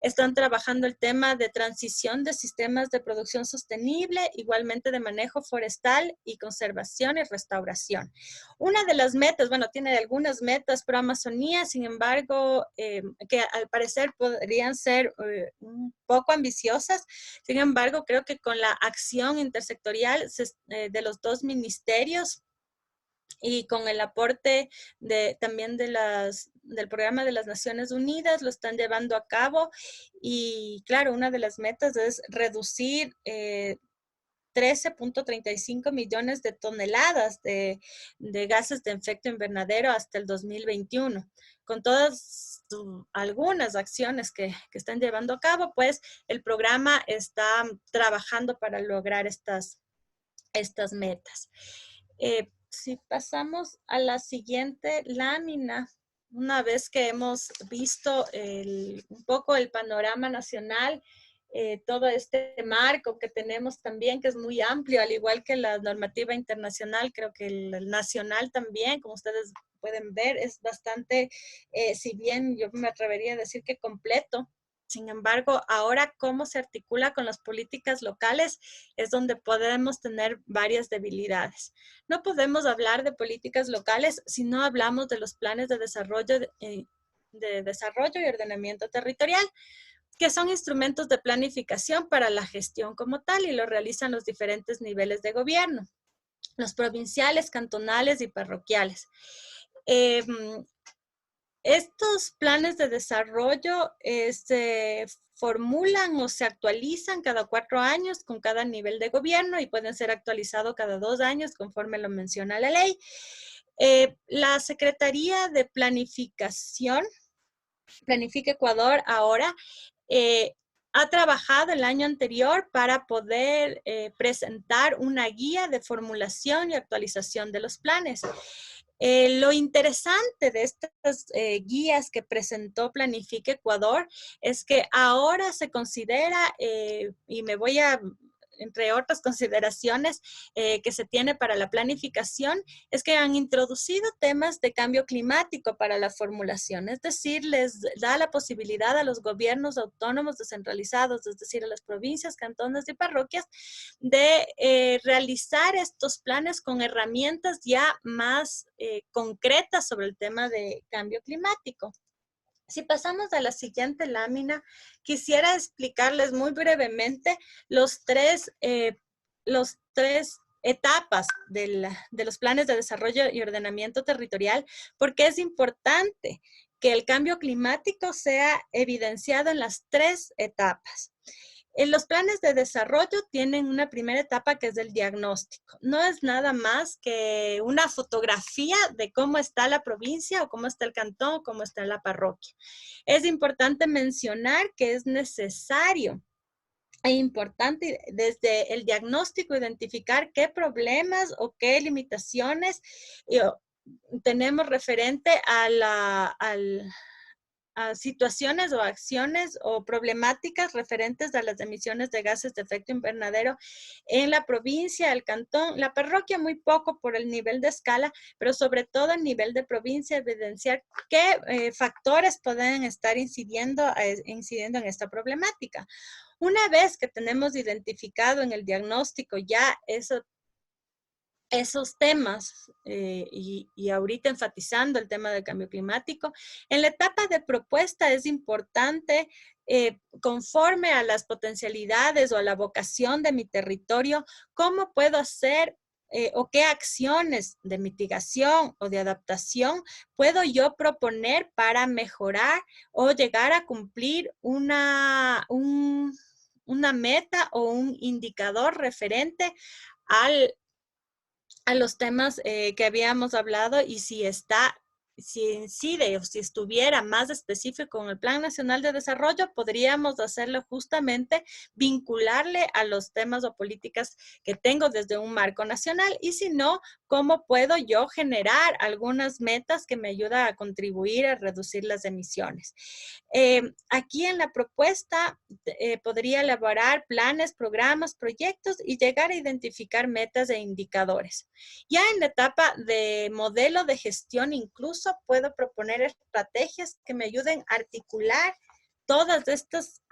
Están trabajando el tema de transición de sistemas de producción sostenible, igualmente de manejo forestal y conservación y restauración. Una de las metas, bueno, tiene algunas metas Pro Amazonía, sin embargo, que al parecer podrían ser un poco ambiciosas. Sin embargo, creo que con la acción intersectorial de los 2 ministerios y con el aporte también del programa de las Naciones Unidas, lo están llevando a cabo. Y claro, una de las metas es reducir 13.35 millones de toneladas de gases de efecto invernadero hasta el 2021. Con todas algunas acciones que están llevando a cabo, pues el programa está trabajando para lograr estas metas. Si pasamos a la siguiente lámina, una vez que hemos visto un poco el panorama nacional, todo este marco que tenemos también, que es muy amplio, al igual que la normativa internacional, creo que el nacional también, como ustedes pueden ver, es bastante, si bien yo me atrevería a decir que completo. Sin embargo, ahora cómo se articula con las políticas locales es donde podemos tener varias debilidades. No podemos hablar de políticas locales si no hablamos de los planes de desarrollo y ordenamiento territorial, que son instrumentos de planificación para la gestión como tal y lo realizan los diferentes niveles de gobierno, los provinciales, cantonales y parroquiales. Estos planes de desarrollo se formulan o se actualizan cada 4 años con cada nivel de gobierno y pueden ser actualizados cada 2 años conforme lo menciona la ley. La Secretaría de Planificación, Planifica Ecuador ahora, ha trabajado el año anterior para poder presentar una guía de formulación y actualización de los planes. Lo interesante de estas guías que presentó Planifica Ecuador es que ahora se considera, y me voy a, entre otras consideraciones que se tiene para la planificación, es que han introducido temas de cambio climático para la formulación. Es decir, les da la posibilidad a los gobiernos autónomos descentralizados, es decir, a las provincias, cantones y parroquias, de realizar estos planes con herramientas ya más concretas sobre el tema de cambio climático. Si pasamos a la siguiente lámina, quisiera explicarles muy brevemente los tres etapas de los planes de desarrollo y ordenamiento territorial, porque es importante que el cambio climático sea evidenciado en las tres etapas. Los planes de desarrollo tienen una primera etapa que es el diagnóstico. No es nada más que una fotografía de cómo está la provincia o cómo está el cantón o cómo está la parroquia. Es importante mencionar que es necesario e importante desde el diagnóstico identificar qué problemas o qué limitaciones tenemos referente a situaciones o acciones o problemáticas referentes a las emisiones de gases de efecto invernadero en la provincia, el cantón, la parroquia muy poco por el nivel de escala, pero sobre todo a nivel de provincia, evidenciar qué factores pueden estar incidiendo en esta problemática. Una vez que tenemos identificado en el diagnóstico ya esos temas y ahorita enfatizando el tema del cambio climático, en la etapa de propuesta es importante, conforme a las potencialidades o a la vocación de mi territorio, cómo puedo hacer o qué acciones de mitigación o de adaptación puedo yo proponer para mejorar o llegar a cumplir una meta o un indicador referente a los temas que habíamos hablado y si incide o si estuviera más específico en el Plan Nacional de Desarrollo, podríamos hacerlo justamente vincularle a los temas o políticas que tengo desde un marco nacional y si no, ¿cómo puedo yo generar algunas metas que me ayudan a contribuir a reducir las emisiones? Aquí en la propuesta podría elaborar planes, programas, proyectos y llegar a identificar metas e indicadores. Ya en la etapa de modelo de gestión incluso puedo proponer estrategias que me ayuden a articular todos estos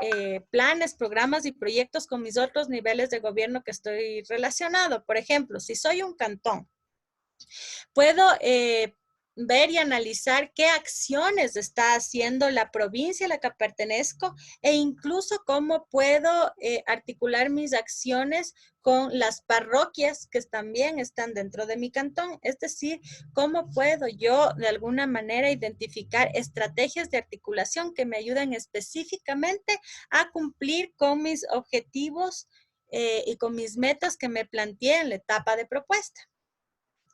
planes, programas y proyectos con mis otros niveles de gobierno que estoy relacionado. Por ejemplo, si soy un cantón, puedo ver y analizar qué acciones está haciendo la provincia a la que pertenezco e incluso cómo puedo articular mis acciones con las parroquias que también están dentro de mi cantón. Es decir, cómo puedo yo de alguna manera identificar estrategias de articulación que me ayuden específicamente a cumplir con mis objetivos y con mis metas que me planteé en la etapa de propuesta.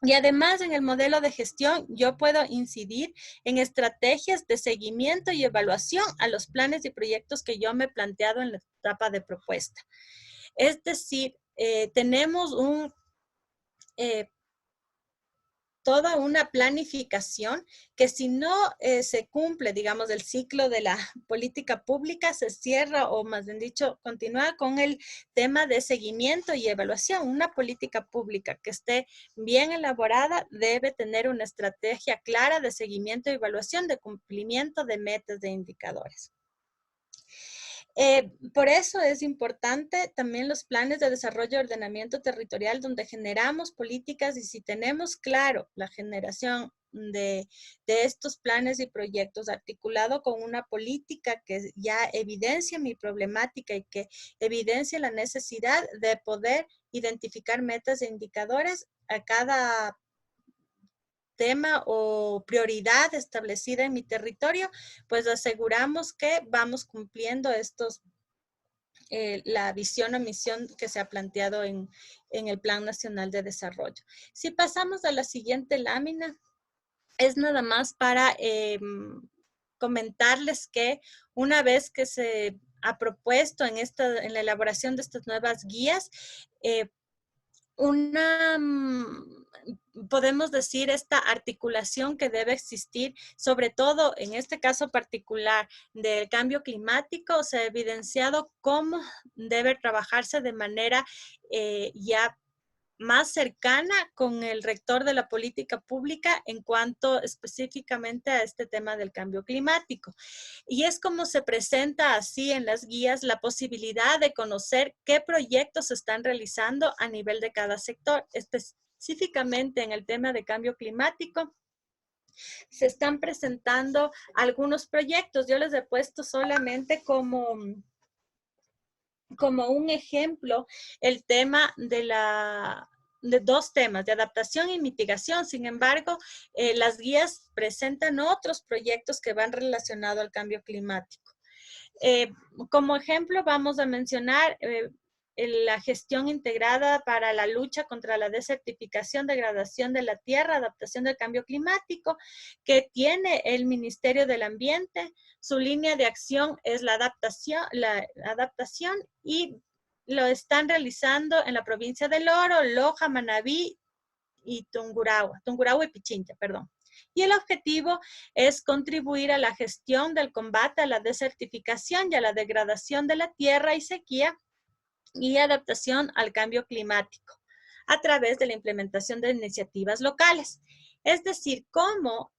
Y además en el modelo de gestión yo puedo incidir en estrategias de seguimiento y evaluación a los planes y proyectos que yo me he planteado en la etapa de propuesta. Es decir, tenemos toda una planificación que si no se cumple, digamos, el ciclo de la política pública, se cierra o más bien dicho, continúa con el tema de seguimiento y evaluación. Una política pública que esté bien elaborada debe tener una estrategia clara de seguimiento y evaluación de cumplimiento de metas de indicadores. Por eso es importante también los planes de desarrollo y ordenamiento territorial donde generamos políticas y si tenemos claro la generación de estos planes y proyectos articulado con una política que ya evidencia mi problemática y que evidencia la necesidad de poder identificar metas e indicadores a cada tema o prioridad establecida en mi territorio, pues aseguramos que vamos cumpliendo la visión o misión que se ha planteado en el Plan Nacional de Desarrollo. Si pasamos a la siguiente lámina, es nada más para comentarles que una vez que se ha propuesto en la elaboración de estas nuevas guías, podemos decir, esta articulación que debe existir, sobre todo en este caso particular del cambio climático, se ha evidenciado cómo debe trabajarse de manera ya más cercana con el rector de la política pública en cuanto específicamente a este tema del cambio climático. Y es como se presenta así en las guías la posibilidad de conocer qué proyectos se están realizando a nivel de cada sector, específicamente en el tema de cambio climático. Se están presentando algunos proyectos. Yo les he puesto solamente como un ejemplo el tema de dos temas, de adaptación y mitigación. Sin embargo, las guías presentan otros proyectos que van relacionados al cambio climático. Como ejemplo, vamos a mencionar la gestión integrada para la lucha contra la desertificación, degradación de la tierra, adaptación del cambio climático, que tiene el Ministerio del Ambiente. Su línea de acción es la adaptación y lo están realizando en la provincia del Oro, Loja, Manabí y Tungurahua y Pichincha, perdón. Y el objetivo es contribuir a la gestión del combate a la desertificación y a la degradación de la tierra y sequía y adaptación al cambio climático a través de la implementación de iniciativas locales. Es decir, cómo,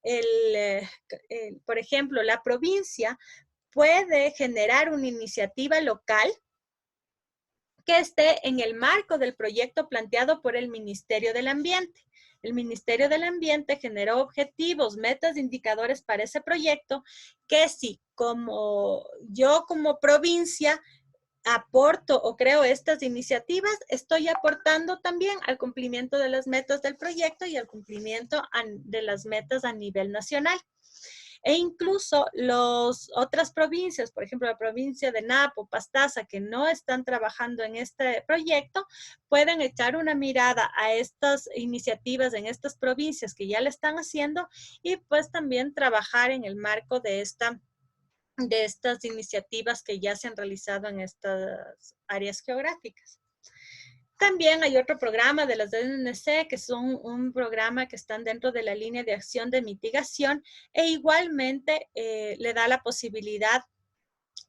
por ejemplo, la provincia puede generar una iniciativa local que esté en el marco del proyecto planteado por el Ministerio del Ambiente. El Ministerio del Ambiente generó objetivos, metas, indicadores para ese proyecto que si como provincia aporto o creo estas iniciativas, estoy aportando también al cumplimiento de las metas del proyecto y al cumplimiento de las metas a nivel nacional. E incluso otras provincias, por ejemplo, la provincia de Napo, Pastaza, que no están trabajando en este proyecto, pueden echar una mirada a estas iniciativas en estas provincias que ya le están haciendo y pues también trabajar en el marco de estas iniciativas que ya se han realizado en estas áreas geográficas. También hay otro programa de las DNC que son un programa que están dentro de la línea de acción de mitigación e igualmente le da la posibilidad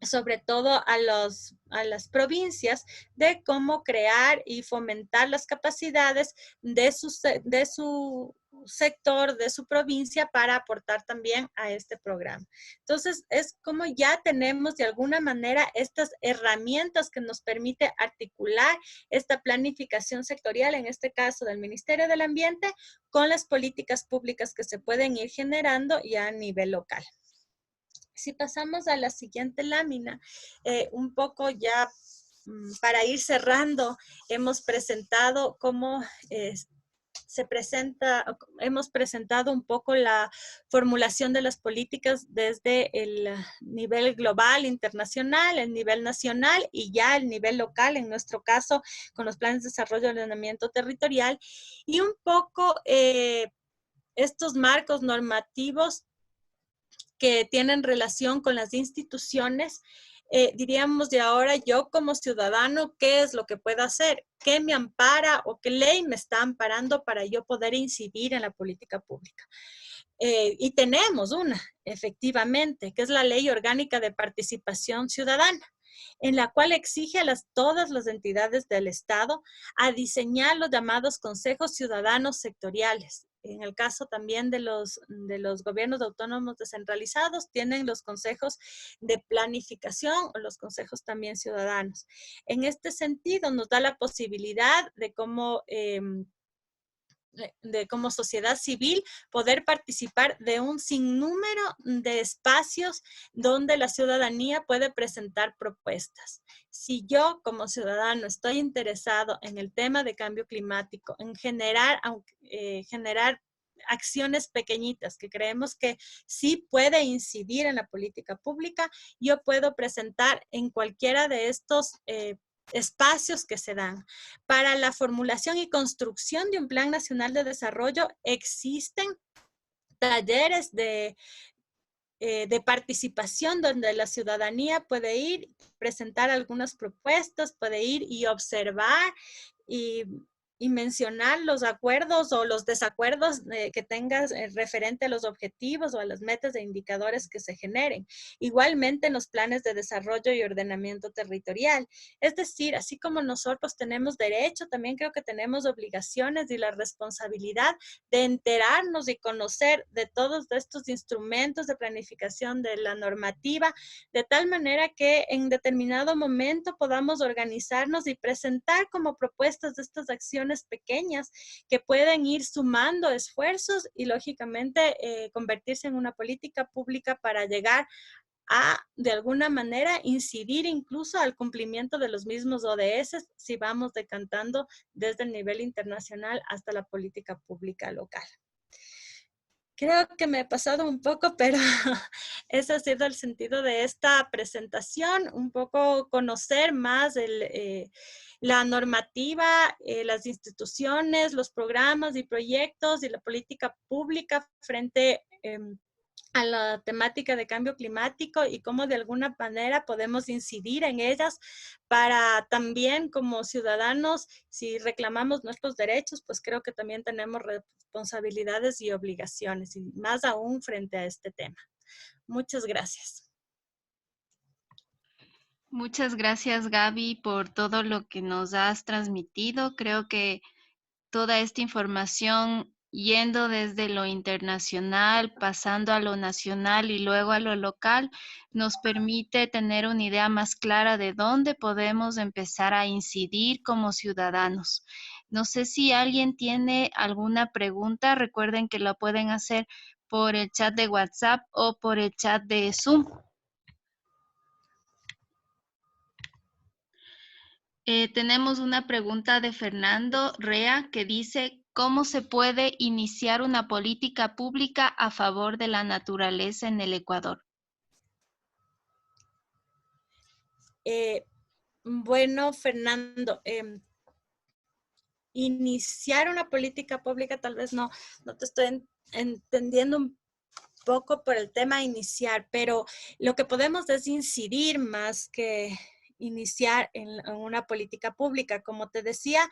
sobre todo a las provincias de cómo crear y fomentar las capacidades de su sector, de su provincia para aportar también a este programa. Entonces, es como ya tenemos de alguna manera estas herramientas que nos permite articular esta planificación sectorial, en este caso del Ministerio del Ambiente, con las políticas públicas que se pueden ir generando ya a nivel local. Si pasamos a la siguiente lámina, un poco ya para ir cerrando, hemos presentado cómo hemos presentado un poco la formulación de las políticas desde el nivel global, internacional, el nivel nacional y ya el nivel local, en nuestro caso, con los planes de desarrollo y ordenamiento territorial, y un poco estos marcos normativos que tienen relación con las instituciones, diríamos de ahora, yo como ciudadano, ¿qué es lo que puedo hacer? ¿Qué me ampara o qué ley me está amparando para yo poder incidir en la política pública? Y tenemos una, efectivamente, que es la Ley Orgánica de Participación Ciudadana, en la cual exige a todas las entidades del Estado a diseñar los llamados consejos ciudadanos sectoriales. En el caso también de los gobiernos autónomos descentralizados, tienen los consejos de planificación o los consejos también ciudadanos. En este sentido, nos da la posibilidad de como sociedad civil, poder participar de un sinnúmero de espacios donde la ciudadanía puede presentar propuestas. Si yo como ciudadano estoy interesado en el tema de cambio climático, en generar acciones pequeñitas que creemos que sí puede incidir en la política pública, yo puedo presentar en cualquiera de estos espacios que se dan. Para la formulación y construcción de un Plan Nacional de Desarrollo existen talleres de participación donde la ciudadanía puede ir, presentar algunas propuestas, puede ir y observar y, y mencionar los acuerdos o los desacuerdos que tengas referente a los objetivos o a las metas e indicadores que se generen. Igualmente en los planes de desarrollo y ordenamiento territorial. Es decir, así como nosotros tenemos derecho, también creo que tenemos obligaciones y la responsabilidad de enterarnos y conocer de todos estos instrumentos de planificación de la normativa, de tal manera que en determinado momento podamos organizarnos y presentar como propuestas de estas acciones pequeñas que pueden ir sumando esfuerzos y lógicamente convertirse en una política pública para llegar a, de alguna manera, incidir incluso al cumplimiento de los mismos ODS si vamos decantando desde el nivel internacional hasta la política pública local. Creo que me he pasado un poco, pero ese ha sido el sentido de esta presentación, un poco conocer más la normativa, las instituciones, los programas y proyectos y la política pública frente a la temática de cambio climático y cómo de alguna manera podemos incidir en ellas para también como ciudadanos, si reclamamos nuestros derechos, pues creo que también tenemos responsabilidades y obligaciones, y más aún frente a este tema. Muchas gracias. Muchas gracias, Gaby, por todo lo que nos has transmitido. Creo que toda esta información, yendo desde lo internacional, pasando a lo nacional y luego a lo local, nos permite tener una idea más clara de dónde podemos empezar a incidir como ciudadanos. No sé si alguien tiene alguna pregunta, recuerden que la pueden hacer por el chat de WhatsApp o por el chat de Zoom. Tenemos una pregunta de Fernando Rea que dice, ¿cómo se puede iniciar una política pública a favor de la naturaleza en el Ecuador? Bueno, Fernando, iniciar una política pública, tal vez no te estoy entendiendo un poco por el tema iniciar, pero lo que podemos es incidir más que iniciar en una política pública. Como te decía,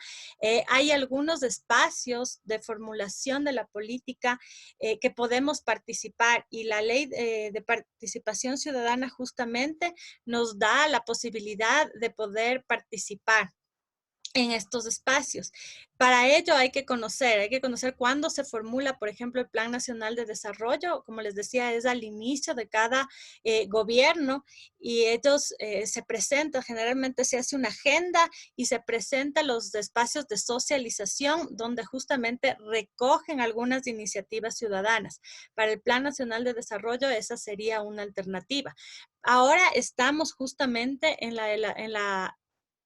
hay algunos espacios de formulación de la política que podemos participar y la ley de participación ciudadana justamente nos da la posibilidad de poder participar en estos espacios. Para ello hay que conocer cuándo se formula, por ejemplo, el Plan Nacional de Desarrollo. Como les decía, es al inicio de cada gobierno y ellos se presentan, generalmente se hace una agenda y se presentan los espacios de socialización donde justamente recogen algunas iniciativas ciudadanas. Para el Plan Nacional de Desarrollo esa sería una alternativa. Ahora estamos justamente en la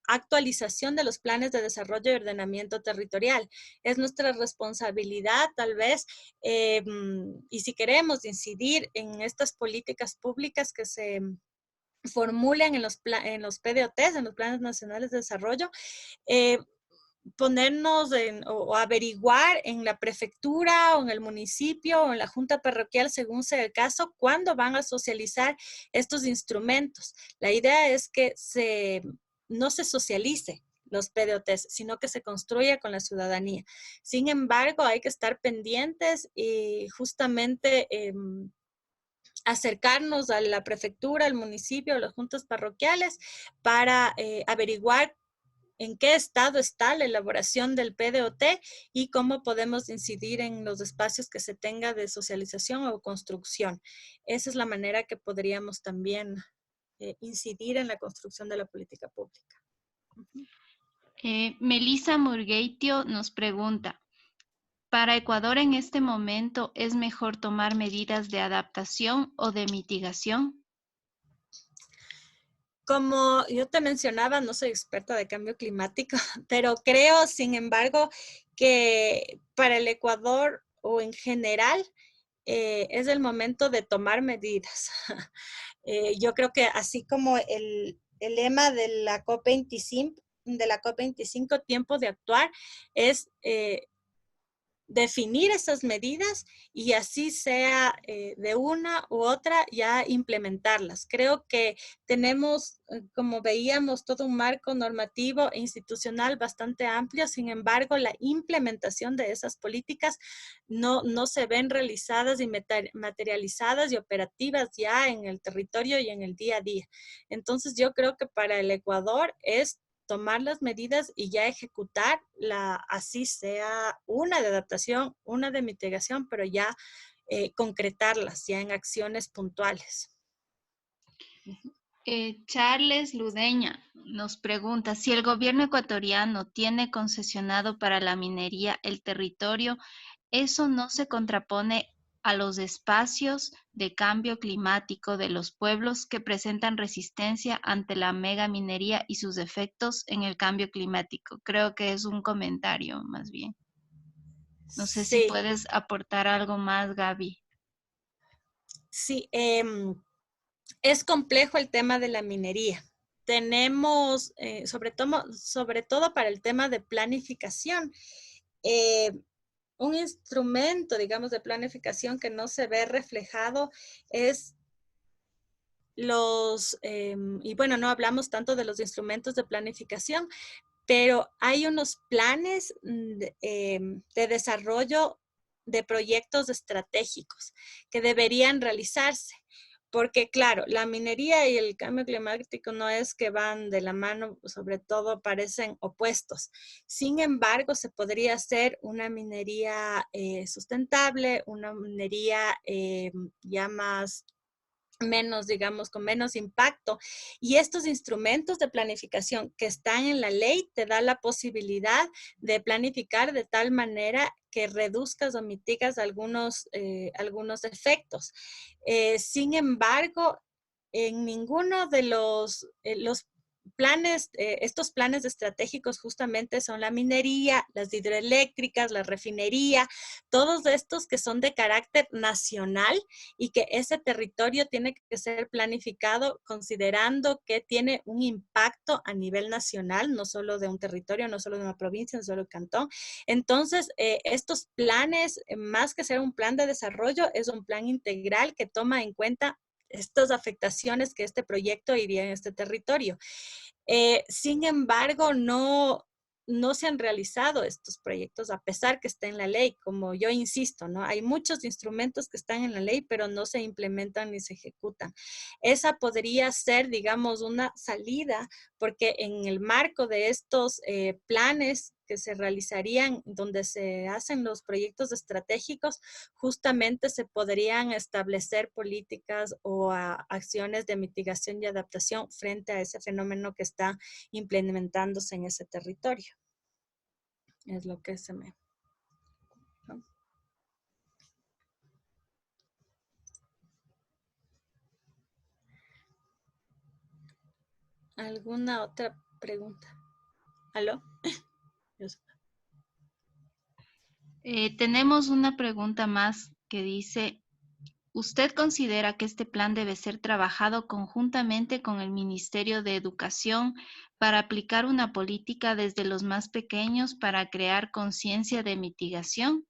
actualización de los planes de desarrollo y ordenamiento territorial. Es nuestra responsabilidad, tal vez, y si queremos incidir en estas políticas públicas que se formulen en los PDOTs, en los Planes Nacionales de Desarrollo, ponernos o averiguar en la prefectura o en el municipio o en la junta parroquial, según sea el caso, cuándo van a socializar estos instrumentos. La idea es que no se socialice los PDOTs, sino que se construya con la ciudadanía. Sin embargo, hay que estar pendientes y justamente acercarnos a la prefectura, al municipio, a las juntas parroquiales para averiguar en qué estado está la elaboración del PDOT y cómo podemos incidir en los espacios que se tenga de socialización o construcción. Esa es la manera que podríamos también incidir en la construcción de la política pública. Melissa Murgueitio nos pregunta, ¿para Ecuador en este momento es mejor tomar medidas de adaptación o de mitigación? Como yo te mencionaba, no soy experta de cambio climático, pero creo, sin embargo, que para el Ecuador o en general es el momento de tomar medidas. Yo creo que así como el lema de la COP25, tiempo de actuar, es definir esas medidas y así sea de una u otra, ya implementarlas. Creo que tenemos, como veíamos, todo un marco normativo e institucional bastante amplio. Sin embargo, la implementación de esas políticas no se ven realizadas y materializadas y operativas ya en el territorio y en el día a día. Entonces, yo creo que para el Ecuador es tomar las medidas y ya ejecutar así sea una de adaptación, una de mitigación, pero ya concretarlas ya en acciones puntuales. Charles Ludeña nos pregunta si el gobierno ecuatoriano tiene concesionado para la minería el territorio, ¿eso no se contrapone a los espacios de cambio climático de los pueblos que presentan resistencia ante la megaminería y sus efectos en el cambio climático? Creo que es un comentario más bien. No sé si Sí, puedes aportar algo más, Gaby. sí. Es complejo el tema de la minería. Tenemos, sobre todo para el tema de planificación, eh, un instrumento, digamos, de planificación que no se ve reflejado es y bueno, no hablamos tanto de los instrumentos de planificación, pero hay unos planes de desarrollo de proyectos estratégicos que deberían realizarse. Porque claro, la minería y el cambio climático no es que van de la mano, sobre todo parecen opuestos. Sin embargo, se podría hacer una minería sustentable, una minería ya más menos, digamos, con menos impacto. Y estos instrumentos de planificación que están en la ley te da la posibilidad de planificar de tal manera que reduzcas o mitigas algunos efectos. Sin embargo, en ninguno de los planes, estos planes estratégicos justamente son la minería, las hidroeléctricas, la refinería, todos estos que son de carácter nacional y que ese territorio tiene que ser planificado considerando que tiene un impacto a nivel nacional, no solo de un territorio, no solo de una provincia, no solo de un cantón. Entonces, estos planes, más que ser un plan de desarrollo, es un plan integral que toma en cuenta estas afectaciones que este proyecto iría en este territorio. Sin embargo, no se han realizado estos proyectos a pesar que está en la ley, como yo insisto, ¿no? Hay muchos instrumentos que están en la ley, pero no se implementan ni se ejecutan. Esa podría ser, digamos, una salida, porque en el marco de estos planes que se realizarían, donde se hacen los proyectos estratégicos, justamente se podrían establecer políticas o acciones de mitigación y adaptación frente a ese fenómeno que está implementándose en ese territorio. Es lo que se me... ¿no? ¿Alguna otra pregunta? ¿Aló? Tenemos una pregunta más que dice, ¿usted considera que este plan debe ser trabajado conjuntamente con el Ministerio de Educación para aplicar una política desde los más pequeños para crear conciencia de mitigación?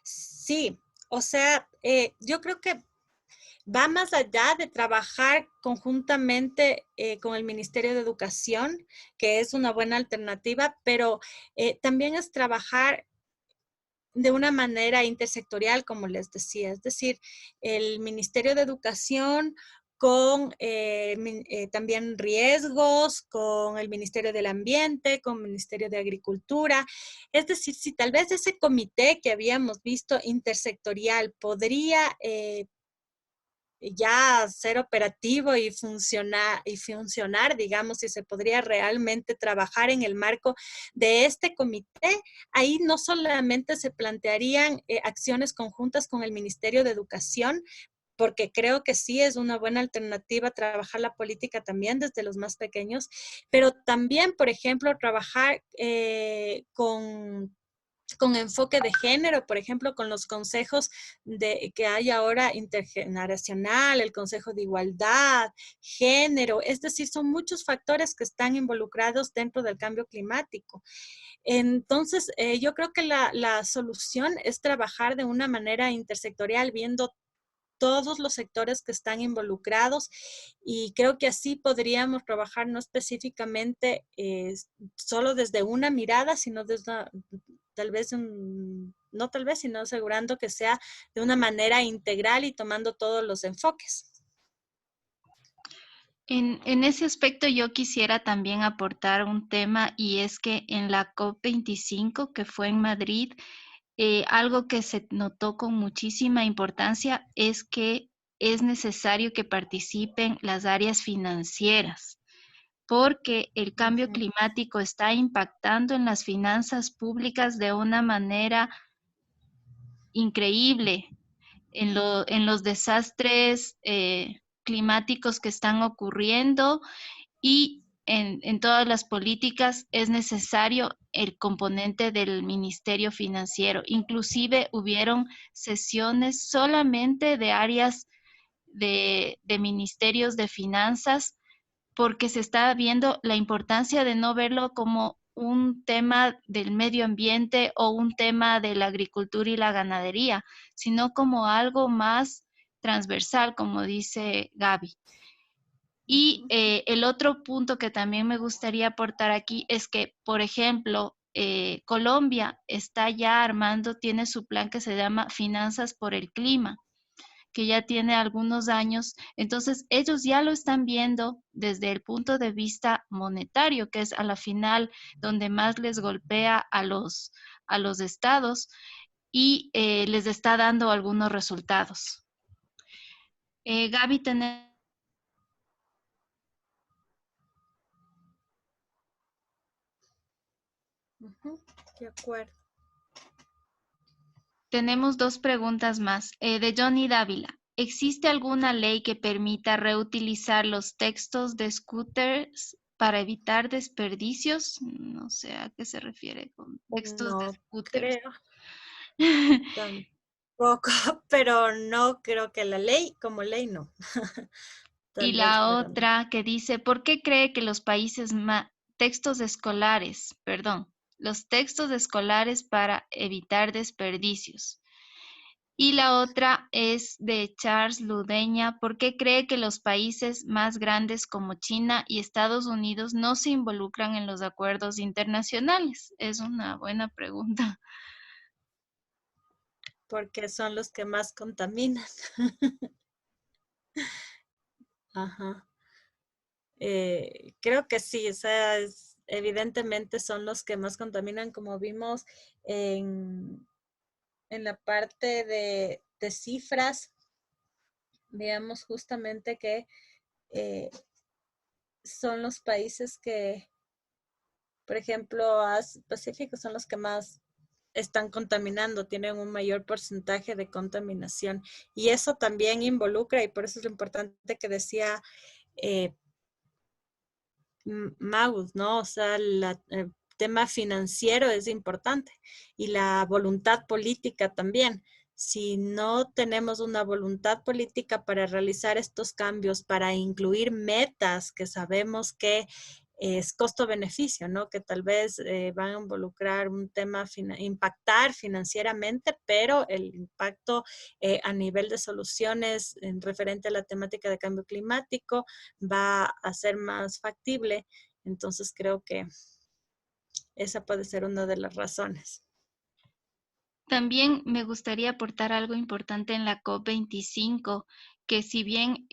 Sí, o sea, yo creo que va más allá de trabajar conjuntamente con el Ministerio de Educación, que es una buena alternativa, pero también es trabajar de una manera intersectorial, como les decía, es decir, el Ministerio de Educación con también riesgos, con el Ministerio del Ambiente, con el Ministerio de Agricultura. Es decir, si tal vez ese comité que habíamos visto intersectorial podría ya ser operativo y funcionar, digamos, si se podría realmente trabajar en el marco de este comité, ahí no solamente se plantearían acciones conjuntas con el Ministerio de Educación, porque creo que sí es una buena alternativa trabajar la política también desde los más pequeños, pero también, por ejemplo, trabajar con enfoque de género, por ejemplo, con los consejos que hay ahora intergeneracional, el Consejo de Igualdad, género, es decir, son muchos factores que están involucrados dentro del cambio climático. Entonces, yo creo que la solución es trabajar de una manera intersectorial, viendo todos los sectores que están involucrados y creo que así podríamos trabajar no específicamente solo desde una mirada, sino desde tal vez no tal vez, sino asegurando que sea de una manera integral y tomando todos los enfoques. En ese aspecto yo quisiera también aportar un tema y es que en la COP25 que fue en Madrid, algo que se notó con muchísima importancia es que es necesario que participen las áreas financieras, porque el cambio climático está impactando en las finanzas públicas de una manera increíble, en los desastres climáticos que están ocurriendo y en todas las políticas es necesario el componente del Ministerio Financiero. Inclusive hubieron sesiones solamente de áreas de ministerios de finanzas porque se está viendo la importancia de no verlo como un tema del medio ambiente o un tema de la agricultura y la ganadería, sino como algo más transversal, como dice Gaby. Y el otro punto que también me gustaría aportar aquí es que, por ejemplo, Colombia está ya armando, tiene su plan que se llama Finanzas por el Clima, que ya tiene algunos años. Entonces, ellos ya lo están viendo desde el punto de vista monetario, que es a la final donde más les golpea a los estados y les está dando algunos resultados. Gaby, De acuerdo. tenemos dos preguntas más. De Johnny Dávila. ¿Existe alguna ley que permita reutilizar los textos de scooters para evitar desperdicios? No sé a qué se refiere con textos de No scooters. creo tampoco, pero no creo que la ley, como ley, no. Y Tal vez, la pero no. otra que dice, ¿por qué cree que los países textos escolares, perdón, los textos escolares para evitar desperdicios? Y la otra es de Charles Ludeña. ¿Por qué cree que los países más grandes como China y Estados Unidos no se involucran en los acuerdos internacionales? Es una buena pregunta. Porque son los que más contaminan. Ajá. Creo que sí, o sea, evidentemente son los que más contaminan, como vimos en, en la parte de cifras, veamos justamente que eh, son los países que, por ejemplo, Pacífico son los que más están contaminando, tienen un mayor porcentaje de contaminación. Y eso también involucra, y por eso es lo importante que decía eh, Magus, ¿no? O sea, el tema financiero es importante y la voluntad política también. Si no tenemos una voluntad política para realizar estos cambios, para incluir metas que sabemos que es costo-beneficio, ¿no? Que tal vez van a involucrar un tema, impactar financieramente, pero el impacto a nivel de soluciones en referente a la temática de cambio climático va a ser más factible. Entonces creo que esa puede ser una de las razones. También me gustaría aportar algo importante en la COP25, que si bien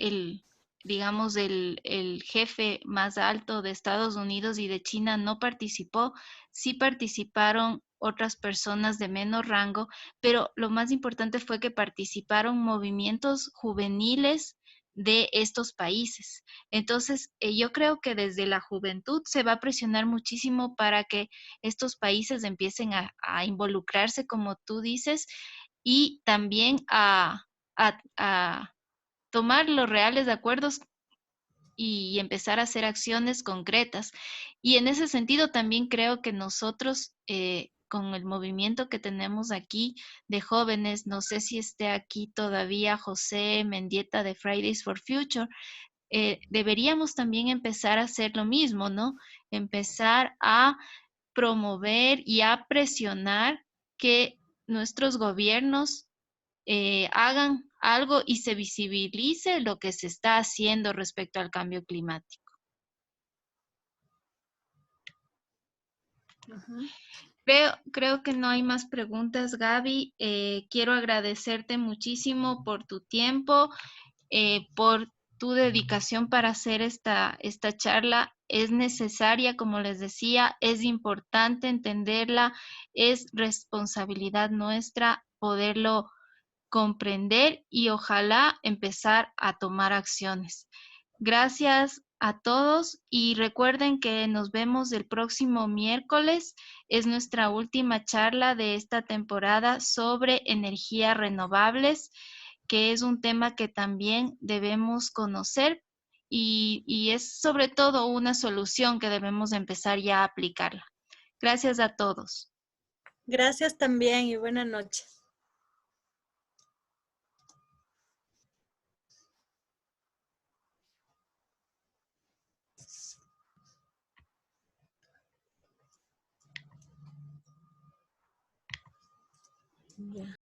digamos, el jefe más alto de Estados Unidos y de China no participó, sí participaron otras personas de menos rango, pero lo más importante fue que participaron movimientos juveniles de estos países. Entonces, yo creo que desde la juventud se va a presionar muchísimo para que estos países empiecen a involucrarse, como tú dices, y también a tomar los reales acuerdos y empezar a hacer acciones concretas. Y en ese sentido también creo que nosotros, con el movimiento que tenemos aquí de jóvenes, no sé si esté aquí todavía José Mendieta de Fridays for Future, deberíamos también empezar a hacer lo mismo, ¿no? Empezar a promover y a presionar que nuestros gobiernos hagan algo y se visibilice lo que se está haciendo respecto al cambio climático. Creo que no hay más preguntas, Gaby. Quiero agradecerte muchísimo por tu tiempo, por tu dedicación para hacer esta charla. Es necesaria, como les decía, es importante entenderla, es responsabilidad nuestra poderlo comprender y ojalá empezar a tomar acciones. Gracias a todos y recuerden que nos vemos el próximo miércoles. Es nuestra última charla de esta temporada sobre energías renovables, que es un tema que también debemos conocer y es sobre todo una solución que debemos empezar ya a aplicarla. Gracias a todos. Gracias también y buenas noches. Ya.